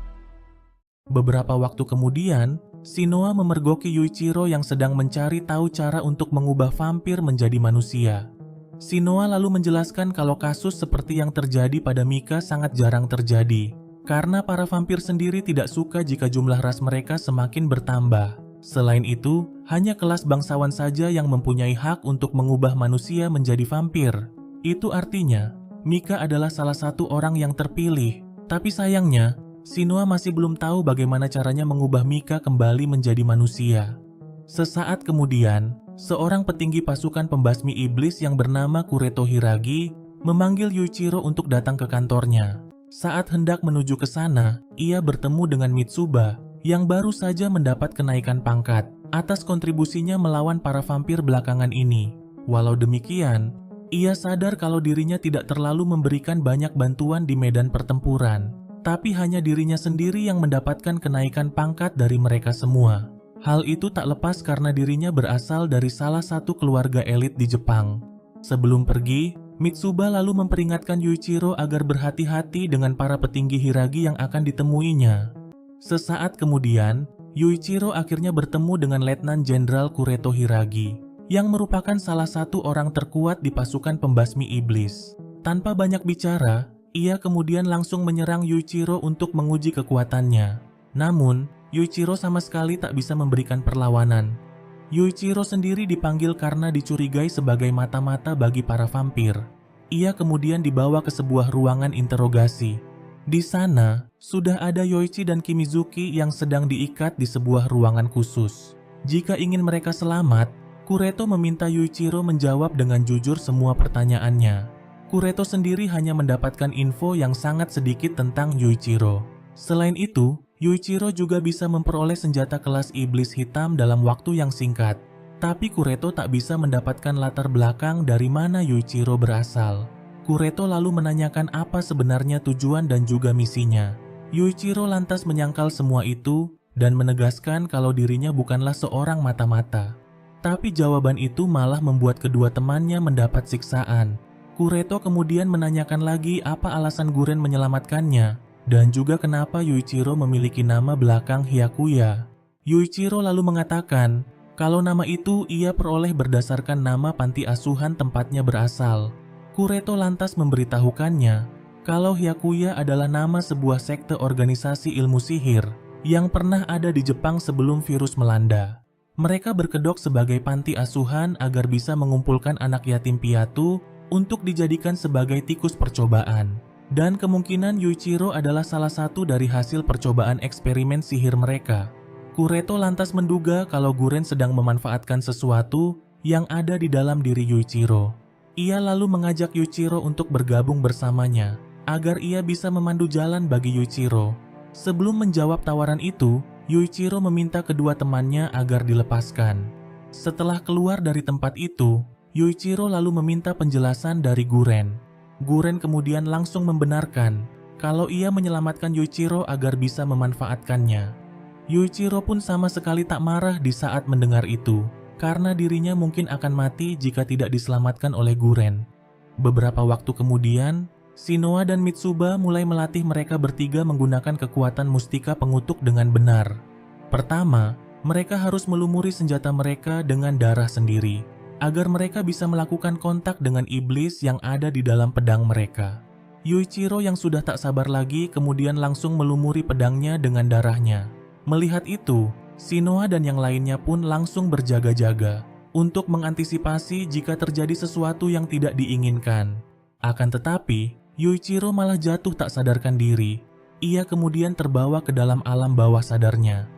Beberapa waktu kemudian, Shinoa memergoki Yuichiro yang sedang mencari tahu cara untuk mengubah vampir menjadi manusia. Shinoa lalu menjelaskan kalau kasus seperti yang terjadi pada Mika sangat jarang terjadi, karena para vampir sendiri tidak suka jika jumlah ras mereka semakin bertambah. Selain itu, hanya kelas bangsawan saja yang mempunyai hak untuk mengubah manusia menjadi vampir. Itu artinya, Mika adalah salah satu orang yang terpilih, tapi sayangnya, Shinoa masih belum tahu bagaimana caranya mengubah Mika kembali menjadi manusia. Sesaat kemudian, seorang petinggi pasukan pembasmi iblis yang bernama Kureto Hiragi memanggil Yuichiro untuk datang ke kantornya. Saat hendak menuju ke sana, ia bertemu dengan Mitsuba yang baru saja mendapat kenaikan pangkat atas kontribusinya melawan para vampir belakangan ini. Walau demikian, ia sadar kalau dirinya tidak terlalu memberikan banyak bantuan di medan pertempuran, tapi hanya dirinya sendiri yang mendapatkan kenaikan pangkat dari mereka semua. Hal itu tak lepas karena dirinya berasal dari salah satu keluarga elit di Jepang. Sebelum pergi, Mitsuba lalu memperingatkan Yuichiro agar berhati-hati dengan para petinggi Hiragi yang akan ditemuinya. Sesaat kemudian, Yuichiro akhirnya bertemu dengan Letnan Jenderal Kureto Hiragi, yang merupakan salah satu orang terkuat di pasukan pembasmi iblis. Tanpa banyak bicara, Ia kemudian langsung menyerang Yuichiro untuk menguji kekuatannya. Namun, Yuichiro sama sekali tak bisa memberikan perlawanan. Yuichiro sendiri dipanggil karena dicurigai sebagai mata-mata bagi para vampir. Ia kemudian dibawa ke sebuah ruangan interogasi. Di sana, sudah ada Yoichi dan Kimizuki yang sedang diikat di sebuah ruangan khusus. Jika ingin mereka selamat, Kureto meminta Yuichiro menjawab dengan jujur semua pertanyaannya. Kureto sendiri hanya mendapatkan info yang sangat sedikit tentang Yuichiro. Selain itu, Yuichiro juga bisa memperoleh senjata kelas iblis hitam dalam waktu yang singkat. Tapi Kureto tak bisa mendapatkan latar belakang dari mana Yuichiro berasal. Kureto lalu menanyakan apa sebenarnya tujuan dan juga misinya. Yuichiro lantas menyangkal semua itu dan menegaskan kalau dirinya bukanlah seorang mata-mata. Tapi jawaban itu malah membuat kedua temannya mendapat siksaan. Kureto kemudian menanyakan lagi apa alasan Guren menyelamatkannya dan juga kenapa Yuichiro memiliki nama belakang Hyakuya. Yuichiro lalu mengatakan kalau nama itu ia peroleh berdasarkan nama panti asuhan tempatnya berasal. Kureto lantas memberitahukannya kalau Hyakuya adalah nama sebuah sekte organisasi ilmu sihir yang pernah ada di Jepang sebelum virus melanda. Mereka berkedok sebagai panti asuhan agar bisa mengumpulkan anak yatim piatu untuk dijadikan sebagai tikus percobaan. Dan kemungkinan Yuichiro adalah salah satu dari hasil percobaan eksperimen sihir mereka. Kureto lantas menduga kalau Guren sedang memanfaatkan sesuatu yang ada di dalam diri Yuichiro. Ia lalu mengajak Yuichiro untuk bergabung bersamanya, agar ia bisa memandu jalan bagi Yuichiro. Sebelum menjawab tawaran itu, Yuichiro meminta kedua temannya agar dilepaskan. Setelah keluar dari tempat itu, Yuichiro lalu meminta penjelasan dari Guren. Guren kemudian langsung membenarkan kalau ia menyelamatkan Yuichiro agar bisa memanfaatkannya. Yuichiro pun sama sekali tak marah di saat mendengar itu, karena dirinya mungkin akan mati jika tidak diselamatkan oleh Guren. Beberapa waktu kemudian, Shinoa dan Mitsuba mulai melatih mereka bertiga menggunakan kekuatan mustika pengutuk dengan benar. Pertama, mereka harus melumuri senjata mereka dengan darah sendiri, agar mereka bisa melakukan kontak dengan iblis yang ada di dalam pedang mereka. Yuichiro yang sudah tak sabar lagi kemudian langsung melumuri pedangnya dengan darahnya. Melihat itu, Shinoa dan yang lainnya pun langsung berjaga-jaga untuk mengantisipasi jika terjadi sesuatu yang tidak diinginkan. Akan tetapi, Yuichiro malah jatuh tak sadarkan diri. Ia kemudian terbawa ke dalam alam bawah sadarnya.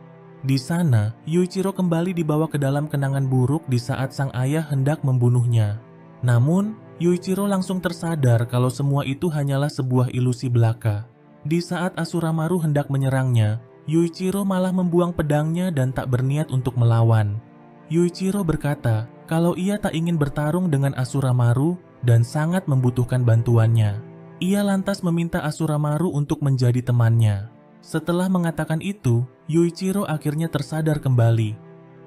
Di sana, Yuichiro kembali dibawa ke dalam kenangan buruk di saat sang ayah hendak membunuhnya. Namun, Yuichiro langsung tersadar kalau semua itu hanyalah sebuah ilusi belaka. Di saat Asura Maru hendak menyerangnya, Yuichiro malah membuang pedangnya dan tak berniat untuk melawan. Yuichiro berkata kalau ia tak ingin bertarung dengan Asura Maru dan sangat membutuhkan bantuannya. Ia lantas meminta Asura Maru untuk menjadi temannya. Setelah mengatakan itu, Yuichiro akhirnya tersadar kembali.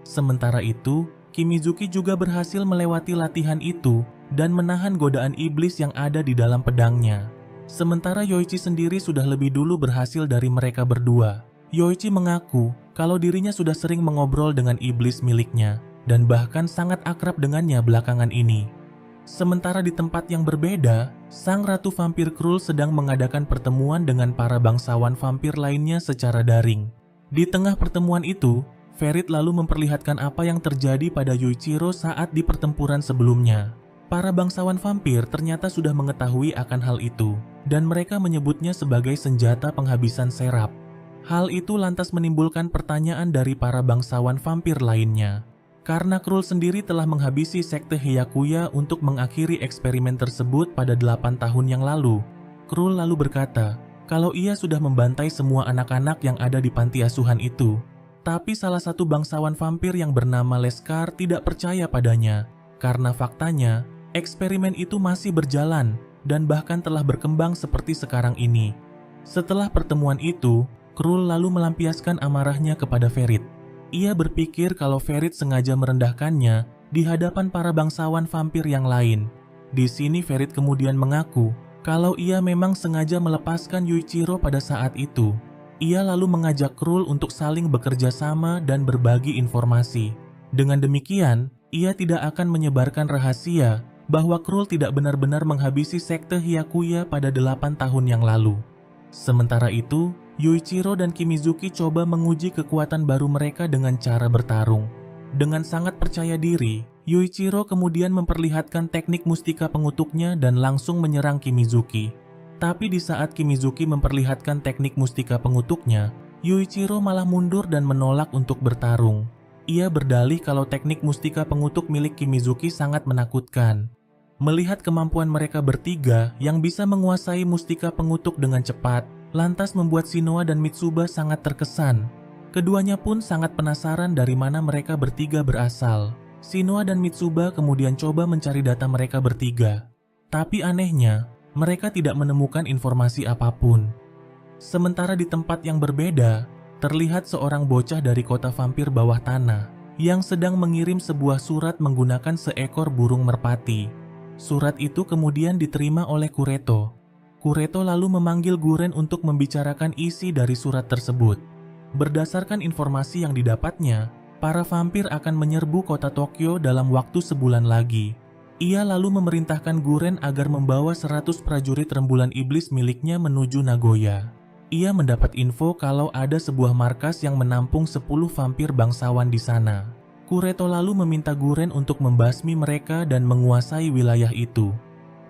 Sementara itu, Kimizuki juga berhasil melewati latihan itu dan menahan godaan iblis yang ada di dalam pedangnya. Sementara Yoichi sendiri sudah lebih dulu berhasil dari mereka berdua. Yoichi mengaku kalau dirinya sudah sering mengobrol dengan iblis miliknya dan bahkan sangat akrab dengannya belakangan ini. Sementara di tempat yang berbeda, sang Ratu Vampir Krul sedang mengadakan pertemuan dengan para bangsawan vampir lainnya secara daring. Di tengah pertemuan itu, Ferit lalu memperlihatkan apa yang terjadi pada Yuichiro saat di pertempuran sebelumnya. Para bangsawan vampir ternyata sudah mengetahui akan hal itu, dan mereka menyebutnya sebagai senjata penghabisan serap. Hal itu lantas menimbulkan pertanyaan dari para bangsawan vampir lainnya. Karena Krul sendiri telah menghabisi sekte Hyakuya untuk mengakhiri eksperimen tersebut pada 8 tahun yang lalu. Krul lalu berkata kalau ia sudah membantai semua anak-anak yang ada di panti asuhan itu. Tapi salah satu bangsawan vampir yang bernama Leskar tidak percaya padanya, karena faktanya eksperimen itu masih berjalan dan bahkan telah berkembang seperti sekarang ini. Setelah pertemuan itu, Krul lalu melampiaskan amarahnya kepada Ferit. Ia berpikir kalau Ferit sengaja merendahkannya di hadapan para bangsawan vampir yang lain. Di sini Ferit kemudian mengaku kalau ia memang sengaja melepaskan Yuichiro pada saat itu. Ia lalu mengajak Krul untuk saling bekerja sama dan berbagi informasi. Dengan demikian, ia tidak akan menyebarkan rahasia bahwa Krul tidak benar-benar menghabisi sekte Hyakuya pada 8 tahun yang lalu. Sementara itu, Yuichiro dan Kimizuki coba menguji kekuatan baru mereka dengan cara bertarung. Dengan sangat percaya diri, Yuichiro kemudian memperlihatkan teknik mustika pengutuknya dan langsung menyerang Kimizuki. Tapi di saat Kimizuki memperlihatkan teknik mustika pengutuknya, Yuichiro malah mundur dan menolak untuk bertarung. Ia berdalih kalau teknik mustika pengutuk milik Kimizuki sangat menakutkan. Melihat kemampuan mereka bertiga yang bisa menguasai mustika pengutuk dengan cepat, lantas membuat Shinoa dan Mitsuba sangat terkesan. Keduanya pun sangat penasaran dari mana mereka bertiga berasal. Shinoa dan Mitsuba kemudian coba mencari data mereka bertiga. Tapi anehnya, mereka tidak menemukan informasi apapun. Sementara di tempat yang berbeda, terlihat seorang bocah dari kota vampir bawah tanah yang sedang mengirim sebuah surat menggunakan seekor burung merpati. Surat itu kemudian diterima oleh Kureto. Kureto lalu memanggil Guren untuk membicarakan isi dari surat tersebut. Berdasarkan informasi yang didapatnya, para vampir akan menyerbu kota Tokyo dalam waktu sebulan lagi. Ia lalu memerintahkan Guren agar membawa 100 prajurit rembulan iblis miliknya menuju Nagoya. Ia mendapat info kalau ada sebuah markas yang menampung 10 vampir bangsawan di sana. Kureto lalu meminta Guren untuk membasmi mereka dan menguasai wilayah itu.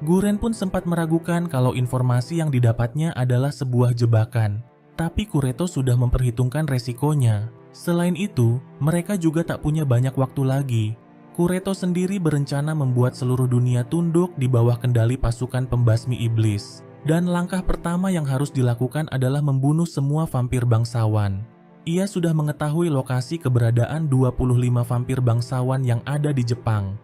Guren pun sempat meragukan kalau informasi yang didapatnya adalah sebuah jebakan. Tapi Kureto sudah memperhitungkan resikonya. Selain itu, mereka juga tak punya banyak waktu lagi. Kureto sendiri berencana membuat seluruh dunia tunduk di bawah kendali pasukan pembasmi iblis. Dan langkah pertama yang harus dilakukan adalah membunuh semua vampir bangsawan. Ia sudah mengetahui lokasi keberadaan 25 vampir bangsawan yang ada di Jepang.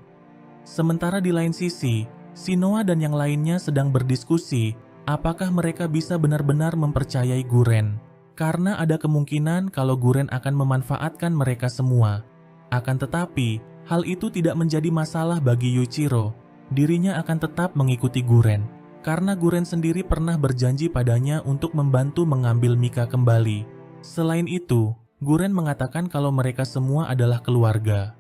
Sementara di lain sisi, Shinoa dan yang lainnya sedang berdiskusi apakah mereka bisa benar-benar mempercayai Guren. Karena ada kemungkinan kalau Guren akan memanfaatkan mereka semua. Akan tetapi, hal itu tidak menjadi masalah bagi Yuichiro. Dirinya akan tetap mengikuti Guren. Karena Guren sendiri pernah berjanji padanya untuk membantu mengambil Mika kembali. Selain itu, Guren mengatakan kalau mereka semua adalah keluarga.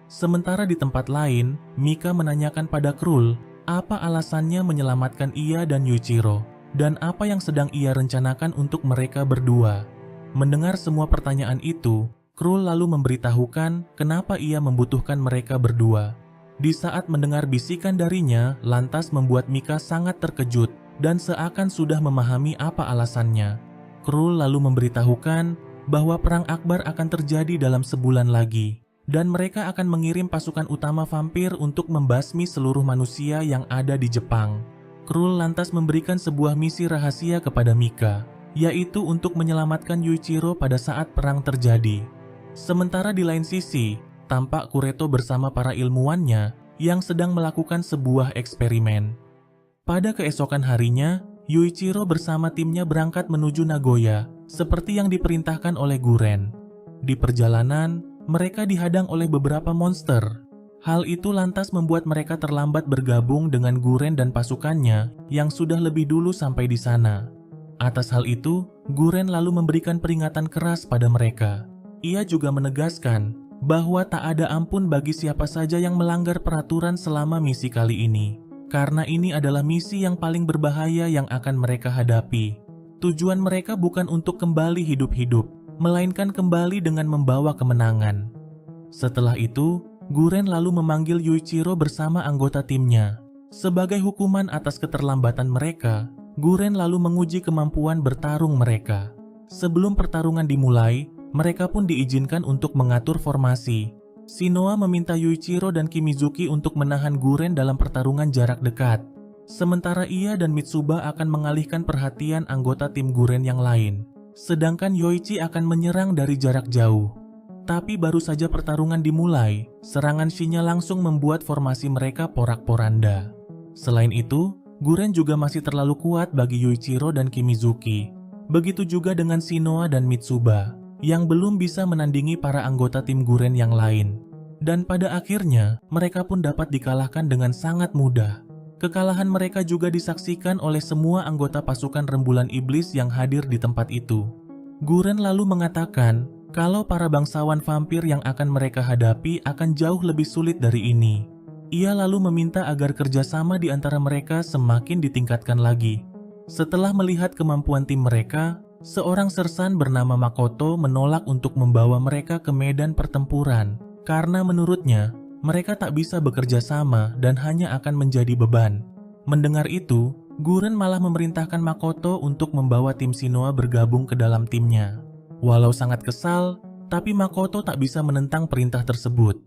Sementara di tempat lain, Mika menanyakan pada Krul apa alasannya menyelamatkan ia dan Yuichiro, dan apa yang sedang ia rencanakan untuk mereka berdua. Mendengar semua pertanyaan itu, Krul lalu memberitahukan kenapa ia membutuhkan mereka berdua. Di saat mendengar bisikan darinya, lantas membuat Mika sangat terkejut dan seakan sudah memahami apa alasannya. Krul lalu memberitahukan bahwa perang akbar akan terjadi dalam sebulan lagi, dan mereka akan mengirim pasukan utama vampir untuk membasmi seluruh manusia yang ada di Jepang. Krul lantas memberikan sebuah misi rahasia kepada Mika, yaitu untuk menyelamatkan Yuichiro pada saat perang terjadi. Sementara di lain sisi, tampak Kureto bersama para ilmuwannya yang sedang melakukan sebuah eksperimen. Pada keesokan harinya, Yuichiro bersama timnya berangkat menuju Nagoya, seperti yang diperintahkan oleh Guren. Di perjalanan, mereka dihadang oleh beberapa monster. Hal itu lantas membuat mereka terlambat bergabung dengan Guren dan pasukannya yang sudah lebih dulu sampai di sana. Atas hal itu, Guren lalu memberikan peringatan keras pada mereka. Ia juga menegaskan bahwa tak ada ampun bagi siapa saja yang melanggar peraturan selama misi kali ini. Karena ini adalah misi yang paling berbahaya yang akan mereka hadapi. Tujuan mereka bukan untuk kembali hidup-hidup, melainkan kembali dengan membawa kemenangan. Setelah itu, Guren lalu memanggil Yuichiro bersama anggota timnya. Sebagai hukuman atas keterlambatan mereka, Guren lalu menguji kemampuan bertarung mereka. Sebelum pertarungan dimulai, mereka pun diizinkan untuk mengatur formasi. Shinoa meminta Yuichiro dan Kimizuki untuk menahan Guren dalam pertarungan jarak dekat. Sementara ia dan Mitsuba akan mengalihkan perhatian anggota tim Guren yang lain. Sedangkan Yoichi akan menyerang dari jarak jauh. Tapi baru saja pertarungan dimulai, serangan Shinya langsung membuat formasi mereka porak-poranda. Selain itu, Guren juga masih terlalu kuat bagi Yuichiro dan Kimizuki. Begitu juga dengan Shinoa dan Mitsuba, yang belum bisa menandingi para anggota tim Guren yang lain. Dan pada akhirnya, mereka pun dapat dikalahkan dengan sangat mudah. Kekalahan mereka juga disaksikan oleh semua anggota pasukan rembulan iblis yang hadir di tempat itu. Guren lalu mengatakan kalau para bangsawan vampir yang akan mereka hadapi akan jauh lebih sulit dari ini. Ia lalu meminta agar kerjasama di antara mereka semakin ditingkatkan lagi. Setelah melihat kemampuan tim mereka, seorang sersan bernama Makoto menolak untuk membawa mereka ke medan pertempuran karena menurutnya mereka tak bisa bekerja sama dan hanya akan menjadi beban. Mendengar itu, Guren malah memerintahkan Makoto untuk membawa tim Shinoa bergabung ke dalam timnya. Walau sangat kesal, tapi Makoto tak bisa menentang perintah tersebut.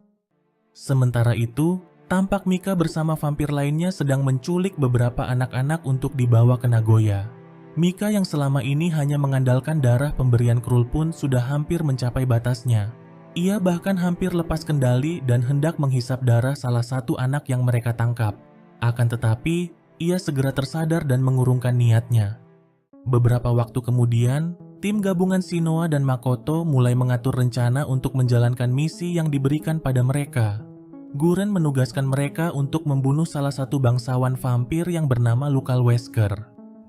Sementara itu, tampak Mika bersama vampir lainnya sedang menculik beberapa anak-anak untuk dibawa ke Nagoya. Mika yang selama ini hanya mengandalkan darah pemberian Krul pun sudah hampir mencapai batasnya. Ia bahkan hampir lepas kendali dan hendak menghisap darah salah satu anak yang mereka tangkap. Akan tetapi, ia segera tersadar dan mengurungkan niatnya. Beberapa waktu kemudian, tim gabungan Shinoa dan Makoto mulai mengatur rencana untuk menjalankan misi yang diberikan pada mereka. Guren menugaskan mereka untuk membunuh salah satu bangsawan vampir yang bernama Lukal Wesker,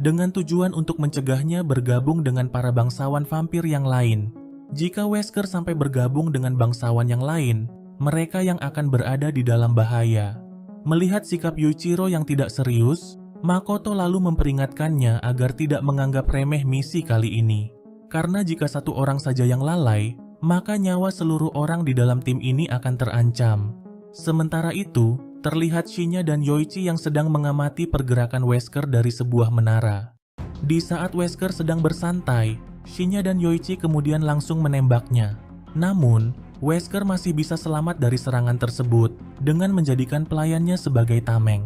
dengan tujuan untuk mencegahnya bergabung dengan para bangsawan vampir yang lain. Jika Wesker sampai bergabung dengan bangsawan yang lain, mereka yang akan berada di dalam bahaya. Melihat sikap Yuichiro yang tidak serius, Makoto lalu memperingatkannya agar tidak menganggap remeh misi kali ini. Karena jika satu orang saja yang lalai, maka nyawa seluruh orang di dalam tim ini akan terancam. Sementara itu, terlihat Shinya dan Yoichi yang sedang mengamati pergerakan Wesker dari sebuah menara. Di saat Wesker sedang bersantai, Shinya dan Yoichi kemudian langsung menembaknya. Namun, Wesker masih bisa selamat dari serangan tersebut dengan menjadikan pelayannya sebagai tameng.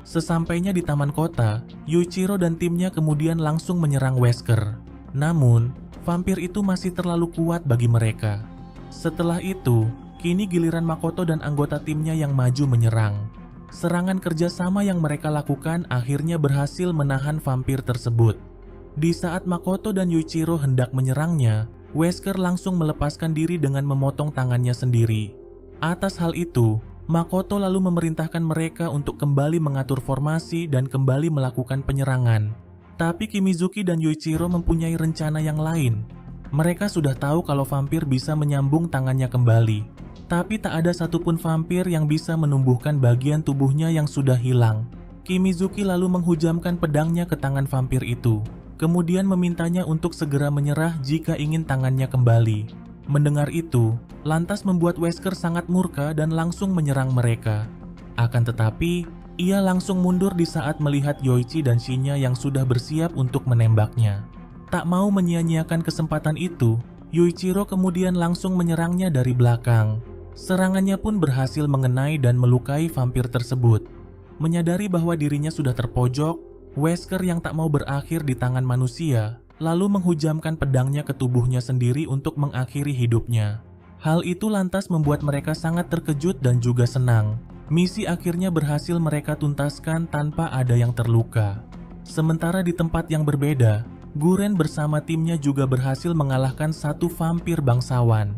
Sesampainya di taman kota, Yuichiro dan timnya kemudian langsung menyerang Wesker. Namun, vampir itu masih terlalu kuat bagi mereka. Setelah itu, kini giliran Makoto dan anggota timnya yang maju menyerang. Serangan kerjasama yang mereka lakukan akhirnya berhasil menahan vampir tersebut. Di saat Makoto dan Yuichiro hendak menyerangnya, Wesker langsung melepaskan diri dengan memotong tangannya sendiri. Atas hal itu, Makoto lalu memerintahkan mereka untuk kembali mengatur formasi dan kembali melakukan penyerangan. Tapi Kimizuki dan Yuichiro mempunyai rencana yang lain. Mereka sudah tahu kalau vampir bisa menyambung tangannya kembali. Tapi tak ada satupun vampir yang bisa menumbuhkan bagian tubuhnya yang sudah hilang. Kimizuki lalu menghujamkan pedangnya ke tangan vampir itu. Kemudian memintanya untuk segera menyerah jika ingin tangannya kembali. Mendengar itu, lantas membuat Wesker sangat murka dan langsung menyerang mereka. Akan tetapi, ia langsung mundur di saat melihat Yoichi dan Shinya yang sudah bersiap untuk menembaknya. Tak mau menyia-nyiakan kesempatan itu, Yuichiro kemudian langsung menyerangnya dari belakang. Serangannya pun berhasil mengenai dan melukai vampir tersebut. Menyadari bahwa dirinya sudah terpojok, Wesker yang tak mau berakhir di tangan manusia, lalu menghujamkan pedangnya ke tubuhnya sendiri untuk mengakhiri hidupnya. Hal itu lantas membuat mereka sangat terkejut dan juga senang. Misi akhirnya berhasil mereka tuntaskan tanpa ada yang terluka. Sementara di tempat yang berbeda, Guren bersama timnya juga berhasil mengalahkan satu vampir bangsawan.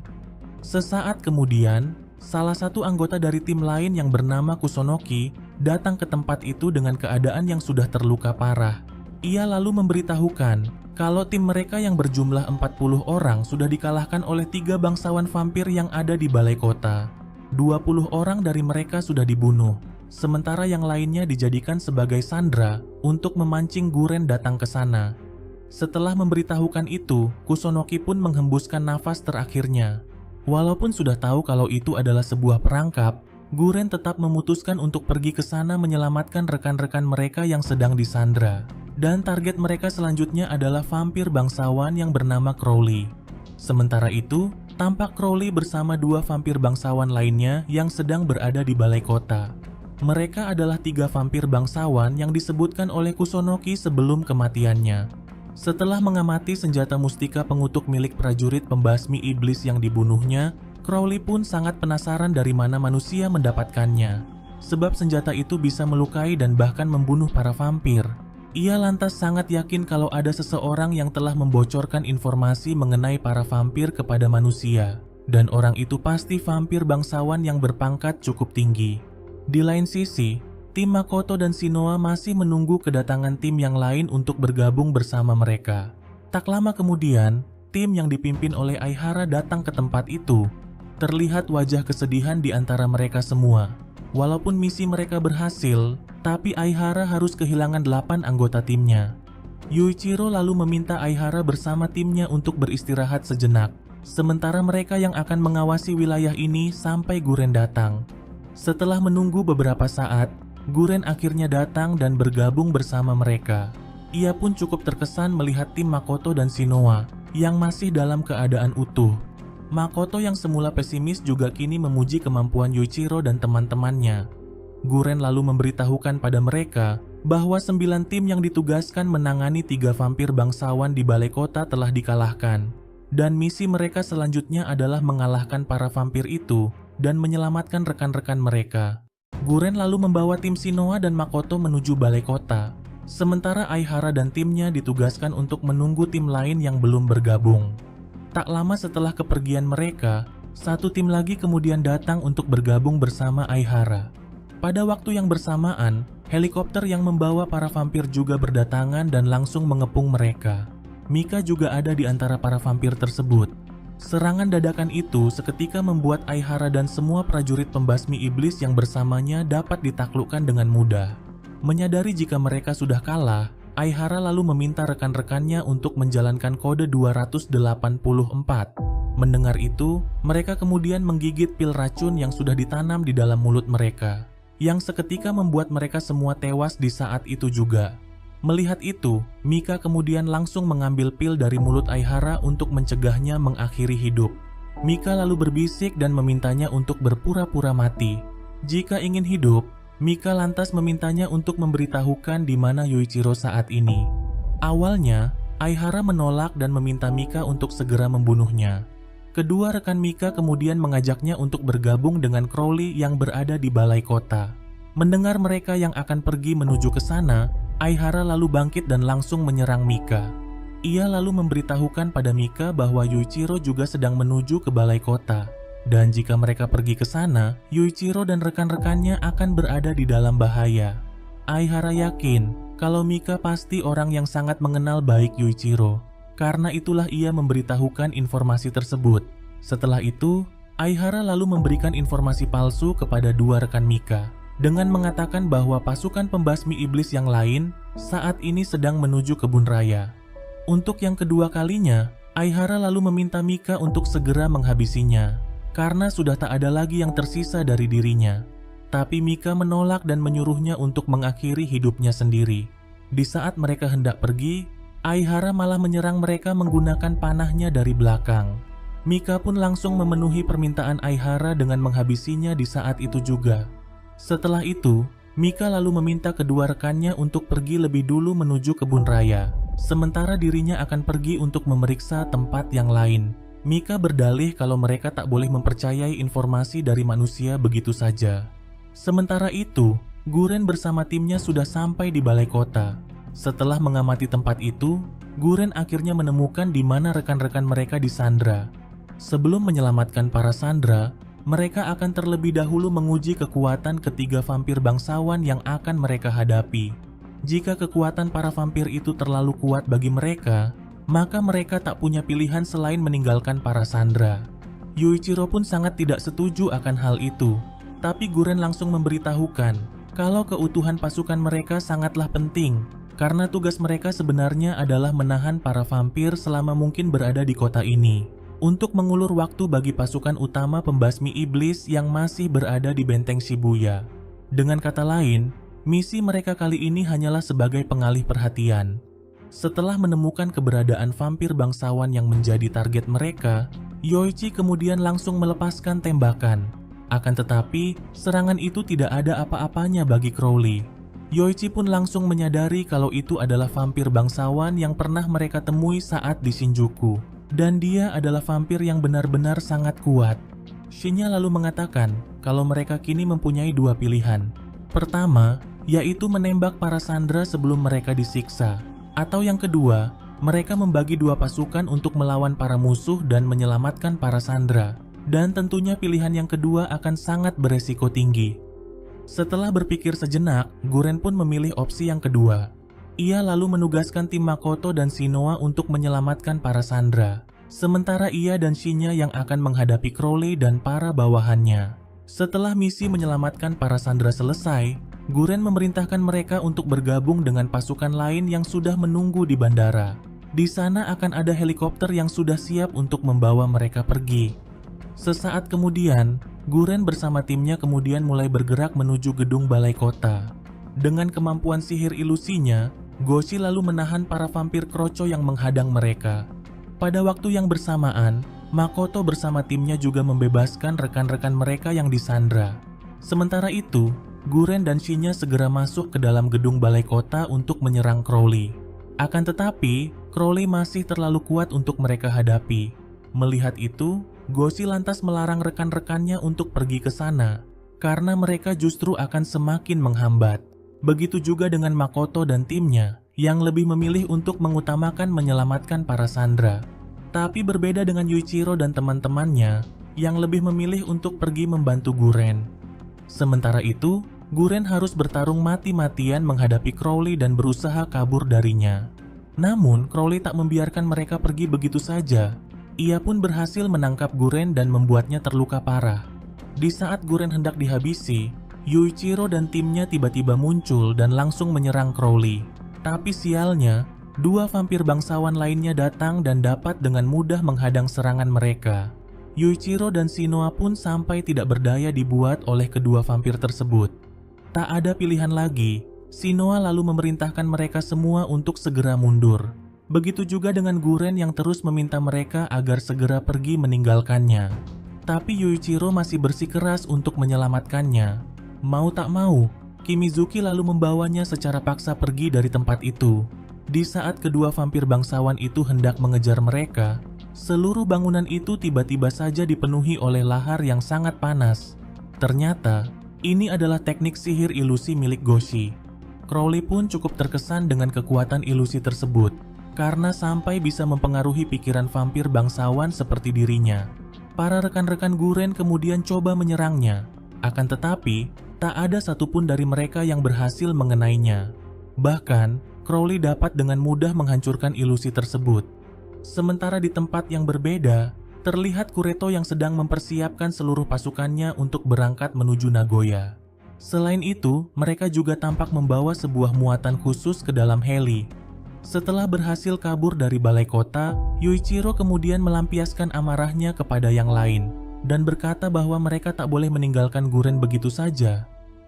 Sesaat kemudian, salah satu anggota dari tim lain yang bernama Kusonoki datang ke tempat itu dengan keadaan yang sudah terluka parah. Ia lalu memberitahukan kalau tim mereka yang berjumlah 40 orang sudah dikalahkan oleh 3 bangsawan vampir yang ada di balai kota. 20 orang dari mereka sudah dibunuh, sementara yang lainnya dijadikan sebagai sandera untuk memancing Guren datang ke sana. Setelah memberitahukan itu, Kusonoki pun menghembuskan nafas terakhirnya. Walaupun sudah tahu kalau itu adalah sebuah perangkap, Guren tetap memutuskan untuk pergi ke sana menyelamatkan rekan-rekan mereka yang sedang disandra. Dan target mereka selanjutnya adalah vampir bangsawan yang bernama Crowley. Sementara itu, tampak Crowley bersama 2 vampir bangsawan lainnya yang sedang berada di balai kota. Mereka adalah 3 vampir bangsawan yang disebutkan oleh Kusonoki sebelum kematiannya. Setelah mengamati senjata mustika pengutuk milik prajurit pembasmi iblis yang dibunuhnya, Crowley pun sangat penasaran dari mana manusia mendapatkannya. Sebab senjata itu bisa melukai dan bahkan membunuh para vampir. Ia lantas sangat yakin kalau ada seseorang yang telah membocorkan informasi mengenai para vampir kepada manusia. Dan orang itu pasti vampir bangsawan yang berpangkat cukup tinggi. Di lain sisi, tim Makoto dan Shinoa masih menunggu kedatangan tim yang lain untuk bergabung bersama mereka. Tak lama kemudian, tim yang dipimpin oleh Aihara datang ke tempat itu. Terlihat wajah kesedihan di antara mereka semua. Walaupun misi mereka berhasil, tapi Aihara harus kehilangan 8 anggota timnya. Yuichiro lalu meminta Aihara bersama timnya untuk beristirahat sejenak, sementara mereka yang akan mengawasi wilayah ini sampai Guren datang. Setelah menunggu beberapa saat, Guren akhirnya datang dan bergabung bersama mereka. Ia pun cukup terkesan melihat tim Makoto dan Shinoa yang masih dalam keadaan utuh. Makoto yang semula pesimis juga kini memuji kemampuan Yuichiro dan teman-temannya. Guren lalu memberitahukan pada mereka bahwa 9 tim yang ditugaskan menangani 3 vampir bangsawan di balai kota telah dikalahkan. Dan misi mereka selanjutnya adalah mengalahkan para vampir itu dan menyelamatkan rekan-rekan mereka. Guren lalu membawa tim Shinoa dan Makoto menuju balai kota. Sementara Aihara dan timnya ditugaskan untuk menunggu tim lain yang belum bergabung. Tak lama setelah kepergian mereka, satu tim lagi kemudian datang untuk bergabung bersama Aihara. Pada waktu yang bersamaan, helikopter yang membawa para vampir juga berdatangan dan langsung mengepung mereka. Mika juga ada di antara para vampir tersebut. Serangan dadakan itu seketika membuat Aihara dan semua prajurit pembasmi iblis yang bersamanya dapat ditaklukkan dengan mudah. Menyadari jika mereka sudah kalah, Aihara lalu meminta rekan-rekannya untuk menjalankan kode 284. Mendengar itu, mereka kemudian menggigit pil racun yang sudah ditanam di dalam mulut mereka, yang seketika membuat mereka semua tewas di saat itu juga. Melihat itu, Mika kemudian langsung mengambil pil dari mulut Aihara untuk mencegahnya mengakhiri hidup. Mika lalu berbisik dan memintanya untuk berpura-pura mati. Jika ingin hidup, Mika lantas memintanya untuk memberitahukan di mana Yuichiro saat ini. Awalnya, Aihara menolak dan meminta Mika untuk segera membunuhnya. Kedua rekan Mika kemudian mengajaknya untuk bergabung dengan Crowley yang berada di balai kota. Mendengar mereka yang akan pergi menuju ke sana, Aihara lalu bangkit dan langsung menyerang Mika. Ia lalu memberitahukan pada Mika bahwa Yuichiro juga sedang menuju ke balai kota. Dan jika mereka pergi ke sana, Yuichiro dan rekan-rekannya akan berada di dalam bahaya. Aihara yakin kalau Mika pasti orang yang sangat mengenal baik Yuichiro. Karena itulah ia memberitahukan informasi tersebut. Setelah itu, Aihara lalu memberikan informasi palsu kepada dua rekan Mika dengan mengatakan bahwa pasukan pembasmi iblis yang lain saat ini sedang menuju kebun raya. Untuk yang kedua kalinya, Aihara lalu meminta Mika untuk segera menghabisinya karena sudah tak ada lagi yang tersisa dari dirinya. Tapi Mika menolak dan menyuruhnya untuk mengakhiri hidupnya sendiri. Di saat mereka hendak pergi, Aihara malah menyerang mereka menggunakan panahnya dari belakang. Mika pun langsung memenuhi permintaan Aihara dengan menghabisinya di saat itu juga. Setelah itu, Mika lalu meminta kedua rekannya untuk pergi lebih dulu menuju kebun raya, sementara dirinya akan pergi untuk memeriksa tempat yang lain. Mika berdalih kalau mereka tak boleh mempercayai informasi dari manusia begitu saja. Sementara itu, Guren bersama timnya sudah sampai di balai kota. Setelah mengamati tempat itu, Guren akhirnya menemukan di mana rekan-rekan mereka disandra. Sebelum menyelamatkan para sandra, mereka akan terlebih dahulu menguji kekuatan ketiga vampir bangsawan yang akan mereka hadapi. Jika kekuatan para vampir itu terlalu kuat bagi mereka, maka mereka tak punya pilihan selain meninggalkan para sandra. Yuichiro pun sangat tidak setuju akan hal itu, tapi Guren langsung memberitahukan kalau keutuhan pasukan mereka sangatlah penting, karena tugas mereka sebenarnya adalah menahan para vampir selama mungkin berada di kota ini, untuk mengulur waktu bagi pasukan utama pembasmi iblis yang masih berada di benteng Shibuya. Dengan kata lain, misi mereka kali ini hanyalah sebagai pengalih perhatian. Setelah menemukan keberadaan vampir bangsawan yang menjadi target mereka, Yoichi kemudian langsung melepaskan tembakan. Akan tetapi, serangan itu tidak ada apa-apanya bagi Crowley. Yoichi pun langsung menyadari kalau itu adalah vampir bangsawan yang pernah mereka temui saat di Shinjuku. Dan dia adalah vampir yang benar-benar sangat kuat. Shinya lalu mengatakan kalau mereka kini mempunyai dua pilihan. Pertama, yaitu menembak para sandra sebelum mereka disiksa. Atau yang kedua, mereka membagi dua pasukan untuk melawan para musuh dan menyelamatkan para sandra. Dan tentunya pilihan yang kedua akan sangat beresiko tinggi. Setelah berpikir sejenak, Guren pun memilih opsi yang kedua. Ia lalu menugaskan tim Makoto dan Shinoa untuk menyelamatkan para sandra. Sementara ia dan Shinya yang akan menghadapi Crowley dan para bawahannya. Setelah misi menyelamatkan para sandera selesai, Guren memerintahkan mereka untuk bergabung dengan pasukan lain yang sudah menunggu di bandara. Di sana akan ada helikopter yang sudah siap untuk membawa mereka pergi. Sesaat kemudian, Guren bersama timnya kemudian mulai bergerak menuju gedung balai kota. Dengan kemampuan sihir ilusinya, Goshi lalu menahan para vampir kroco yang menghadang mereka. Pada waktu yang bersamaan, Makoto bersama timnya juga membebaskan rekan-rekan mereka yang disandra. Sementara itu, Guren dan Shinya segera masuk ke dalam gedung balai kota untuk menyerang Crowley. Akan tetapi, Crowley masih terlalu kuat untuk mereka hadapi. Melihat itu, Goshi lantas melarang rekan-rekannya untuk pergi ke sana, karena mereka justru akan semakin menghambat. Begitu juga dengan Makoto dan timnya, yang lebih memilih untuk mengutamakan menyelamatkan para sandera. Tapi berbeda dengan Yuichiro dan teman-temannya, yang lebih memilih untuk pergi membantu Guren. Sementara itu, Guren harus bertarung mati-matian menghadapi Crowley dan berusaha kabur darinya. Namun, Crowley tak membiarkan mereka pergi begitu saja. Ia pun berhasil menangkap Guren dan membuatnya terluka parah. Di saat Guren hendak dihabisi, Yuichiro dan timnya tiba-tiba muncul dan langsung menyerang Crowley. Tapi sialnya, dua vampir bangsawan lainnya datang dan dapat dengan mudah menghadang serangan mereka. Yuichiro dan Shinoa pun sampai tidak berdaya dibuat oleh kedua vampir tersebut. Tak ada pilihan lagi, Shinoa lalu memerintahkan mereka semua untuk segera mundur. Begitu juga dengan Guren yang terus meminta mereka agar segera pergi meninggalkannya. Tapi Yuichiro masih bersikeras untuk menyelamatkannya. Mau tak mau, Kimizuki lalu membawanya secara paksa pergi dari tempat itu. Di saat kedua vampir bangsawan itu hendak mengejar mereka, seluruh bangunan itu tiba-tiba saja dipenuhi oleh lahar yang sangat panas. Ternyata, ini adalah teknik sihir ilusi milik Goshi. Crowley pun cukup terkesan dengan kekuatan ilusi tersebut, karena sampai bisa mempengaruhi pikiran vampir bangsawan seperti dirinya. Para rekan-rekan Guren kemudian coba menyerangnya, akan tetapi tak ada satupun dari mereka yang berhasil mengenainya. Bahkan, Crowley dapat dengan mudah menghancurkan ilusi tersebut. Sementara di tempat yang berbeda, terlihat Kureto yang sedang mempersiapkan seluruh pasukannya untuk berangkat menuju Nagoya. Selain itu, mereka juga tampak membawa sebuah muatan khusus ke dalam heli. Setelah berhasil kabur dari balai kota, Yuichiro kemudian melampiaskan amarahnya kepada yang lain dan berkata bahwa mereka tak boleh meninggalkan Guren begitu saja.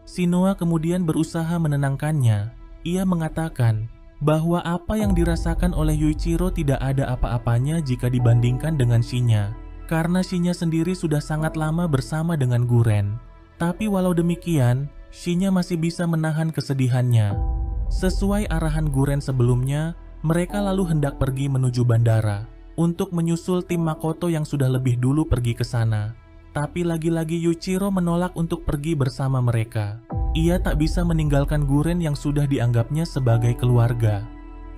Shinoa kemudian berusaha menenangkannya. Ia mengatakan bahwa apa yang dirasakan oleh Yuichiro tidak ada apa-apanya jika dibandingkan dengan Shinya, karena Shinya sendiri sudah sangat lama bersama dengan Guren. Tapi walau demikian, Shinya masih bisa menahan kesedihannya. Sesuai arahan Guren sebelumnya, mereka lalu hendak pergi menuju bandara untuk menyusul tim Makoto yang sudah lebih dulu pergi ke sana. Tapi lagi-lagi Yuichiro menolak untuk pergi bersama mereka. Ia tak bisa meninggalkan Guren yang sudah dianggapnya sebagai keluarga.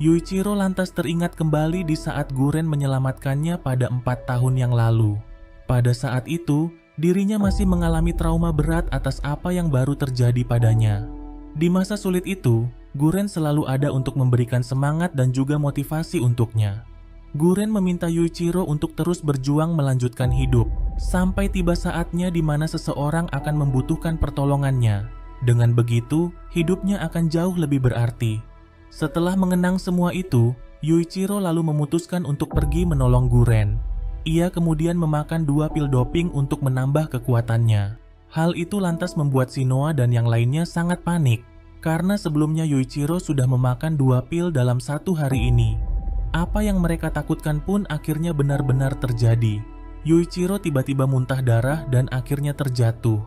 Yuichiro lantas teringat kembali di saat Guren menyelamatkannya pada 4 tahun yang lalu. Pada saat itu, dirinya masih mengalami trauma berat atas apa yang baru terjadi padanya. Di masa sulit itu, Guren selalu ada untuk memberikan semangat dan juga motivasi untuknya. Guren meminta Yuichiro untuk terus berjuang melanjutkan hidup, sampai tiba saatnya di mana seseorang akan membutuhkan pertolongannya. Dengan begitu, hidupnya akan jauh lebih berarti. Setelah mengenang semua itu, Yuichiro lalu memutuskan untuk pergi menolong Guren. Ia kemudian memakan 2 pil doping untuk menambah kekuatannya. Hal itu lantas membuat Shinoa dan yang lainnya sangat panik, karena sebelumnya Yuichiro sudah memakan 2 pil dalam 1 hari ini. Apa yang mereka takutkan pun akhirnya benar-benar terjadi. Yuichiro tiba-tiba muntah darah dan akhirnya terjatuh.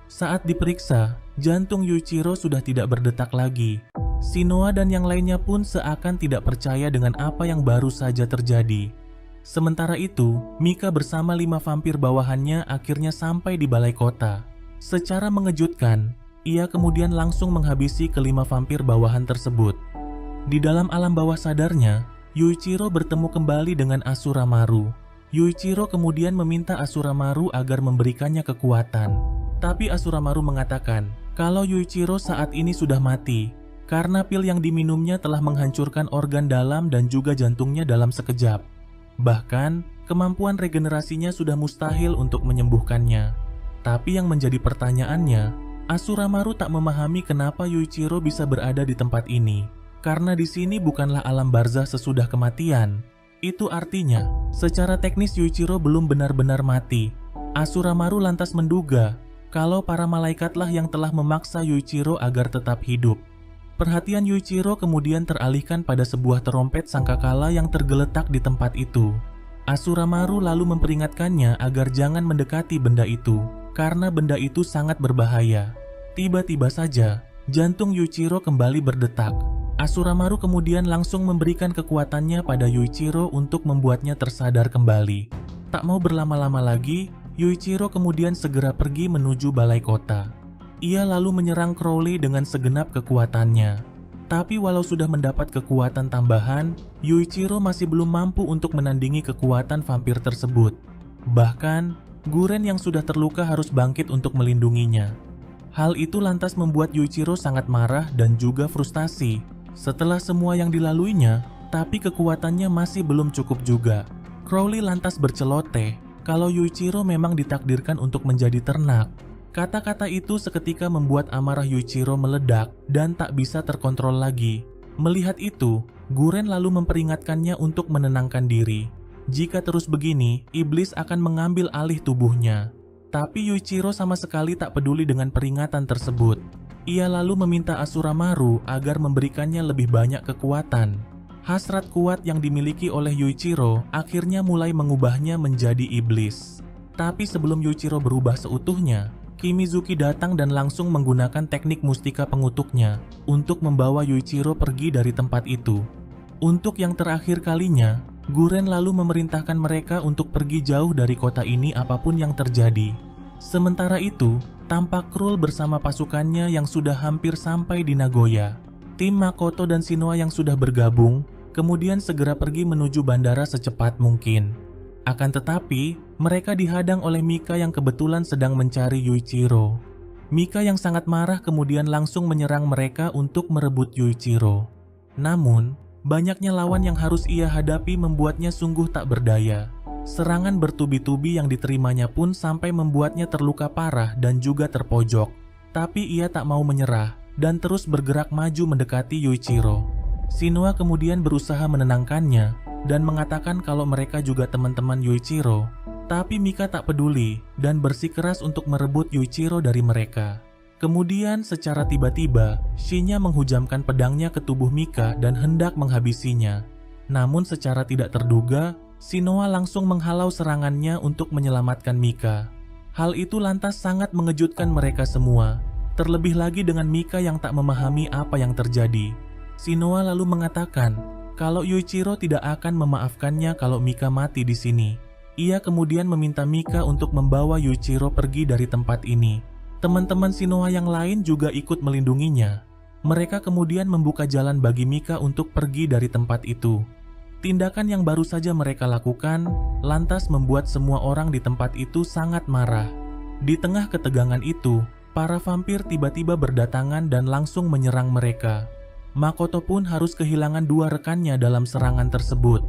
Saat diperiksa, jantung Yuichiro sudah tidak berdetak lagi. Shinoa dan yang lainnya pun seakan tidak percaya dengan apa yang baru saja terjadi. Sementara itu, Mika bersama 5 vampir bawahannya akhirnya sampai di balai kota. Secara mengejutkan, ia kemudian langsung menghabisi ke-5 vampir bawahan tersebut. Di dalam alam bawah sadarnya, Yuichiro bertemu kembali dengan Asura Maru. Yuichiro kemudian meminta Asura Maru agar memberikannya kekuatan. Tapi Asura Maru mengatakan kalau Yuichiro saat ini sudah mati, karena pil yang diminumnya telah menghancurkan organ dalam dan juga jantungnya dalam sekejap. Bahkan, Kemampuan regenerasinya sudah mustahil untuk menyembuhkannya. Tapi yang menjadi pertanyaannya, Asuramaru tak memahami kenapa Yuichiro bisa berada di tempat ini. Karena di sini bukanlah alam barzah sesudah kematian. Itu artinya, secara teknis Yuichiro belum benar-benar mati. Asuramaru lantas menduga kalau para malaikatlah yang telah memaksa Yuichiro agar tetap hidup. Perhatian Yuichiro kemudian teralihkan pada sebuah terompet sangkakala yang tergeletak di tempat itu. Asuramaru lalu memperingatkannya agar jangan mendekati benda itu, karena benda itu sangat berbahaya. Tiba-tiba saja, jantung Yuichiro kembali berdetak. Asuramaru kemudian langsung memberikan kekuatannya pada Yuichiro untuk membuatnya tersadar kembali. Tak mau berlama-lama lagi, Yuichiro kemudian segera pergi menuju balai kota. Ia lalu menyerang Crowley dengan segenap kekuatannya. Tapi walau sudah mendapat kekuatan tambahan, Yuichiro masih belum mampu untuk menandingi kekuatan vampir tersebut. Bahkan, Guren yang sudah terluka harus bangkit untuk melindunginya. Hal itu lantas membuat Yuichiro sangat marah dan juga frustasi. Setelah semua yang dilaluinya, tapi kekuatannya masih belum cukup juga. Crowley lantas berceloteh kalau Yuichiro memang ditakdirkan untuk menjadi ternak. Kata-kata itu seketika membuat amarah Yuichiro meledak dan tak bisa terkontrol lagi. Melihat itu, Guren lalu memperingatkannya untuk menenangkan diri. Jika terus begini, iblis akan mengambil alih tubuhnya. Tapi Yuichiro sama sekali tak peduli dengan peringatan tersebut. Ia lalu meminta Asuramaru agar memberikannya lebih banyak kekuatan. Hasrat kuat yang dimiliki oleh Yuichiro akhirnya mulai mengubahnya menjadi iblis. Tapi sebelum Yuichiro berubah seutuhnya, Kimizuki datang dan langsung menggunakan teknik mustika pengutuknya untuk membawa Yuichiro pergi dari tempat itu. Untuk yang terakhir kalinya, Guren lalu memerintahkan mereka untuk pergi jauh dari kota ini apapun yang terjadi. Sementara itu, tampak Krul bersama pasukannya yang sudah hampir sampai di Nagoya. Tim Makoto dan Shinoa yang sudah bergabung, kemudian segera pergi menuju bandara secepat mungkin. Akan tetapi, mereka dihadang oleh Mika yang kebetulan sedang mencari Yuichiro. Mika yang sangat marah kemudian langsung menyerang mereka untuk merebut Yuichiro. Namun, banyaknya lawan yang harus ia hadapi membuatnya sungguh tak berdaya. Serangan bertubi-tubi yang diterimanya pun sampai membuatnya terluka parah dan juga terpojok. Tapi ia tak mau menyerah dan terus bergerak maju mendekati Yuichiro. Shinoa kemudian berusaha menenangkannya dan mengatakan kalau mereka juga teman-teman Yuichiro. Tapi Mika tak peduli dan bersikeras untuk merebut Yuichiro dari mereka. Kemudian secara tiba-tiba, Shinya menghujamkan pedangnya ke tubuh Mika dan hendak menghabisinya. Namun secara tidak terduga, Shinoa langsung menghalau serangannya untuk menyelamatkan Mika. Hal itu lantas sangat mengejutkan mereka semua. Terlebih lagi dengan Mika yang tak memahami apa yang terjadi. Shinoa lalu mengatakan kalau Yuichiro tidak akan memaafkannya kalau Mika mati di sini. Ia kemudian meminta Mika untuk membawa Yuichiro pergi dari tempat ini. Teman-teman Shinoa yang lain juga ikut melindunginya. Mereka kemudian membuka jalan bagi Mika untuk pergi dari tempat itu. Tindakan yang baru saja mereka lakukan lantas membuat semua orang di tempat itu sangat marah. Di tengah ketegangan itu, para vampir tiba-tiba berdatangan dan langsung menyerang mereka. Makoto pun harus kehilangan dua rekannya dalam serangan tersebut.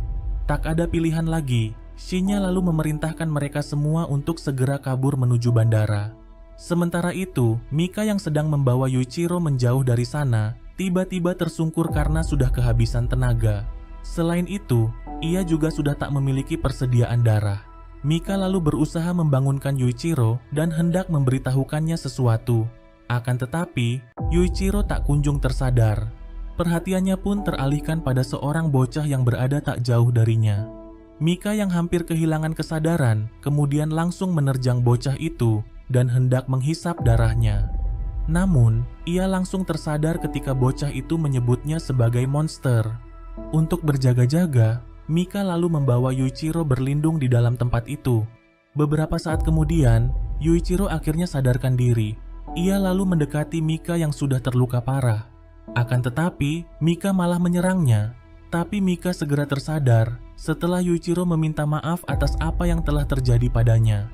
Tak ada pilihan lagi, Shinya lalu memerintahkan mereka semua untuk segera kabur menuju bandara. Sementara itu, Mika yang sedang membawa Yuichiro menjauh dari sana, tiba-tiba tersungkur karena sudah kehabisan tenaga. Selain itu, ia juga sudah tak memiliki persediaan darah. Mika lalu berusaha membangunkan Yuichiro dan hendak memberitahukannya sesuatu. Akan tetapi, Yuichiro tak kunjung tersadar. Perhatiannya pun teralihkan pada seorang bocah yang berada tak jauh darinya. Mika yang hampir kehilangan kesadaran kemudian langsung menerjang bocah itu dan hendak menghisap darahnya. Namun, ia langsung tersadar ketika bocah itu menyebutnya sebagai monster. Untuk berjaga-jaga, Mika lalu membawa Yuichiro berlindung di dalam tempat itu. Beberapa saat kemudian, Yuichiro akhirnya sadarkan diri. Ia lalu mendekati Mika yang sudah terluka parah. Akan tetapi, Mika malah menyerangnya. Tapi Mika segera tersadar setelah Yuichiro meminta maaf atas apa yang telah terjadi padanya.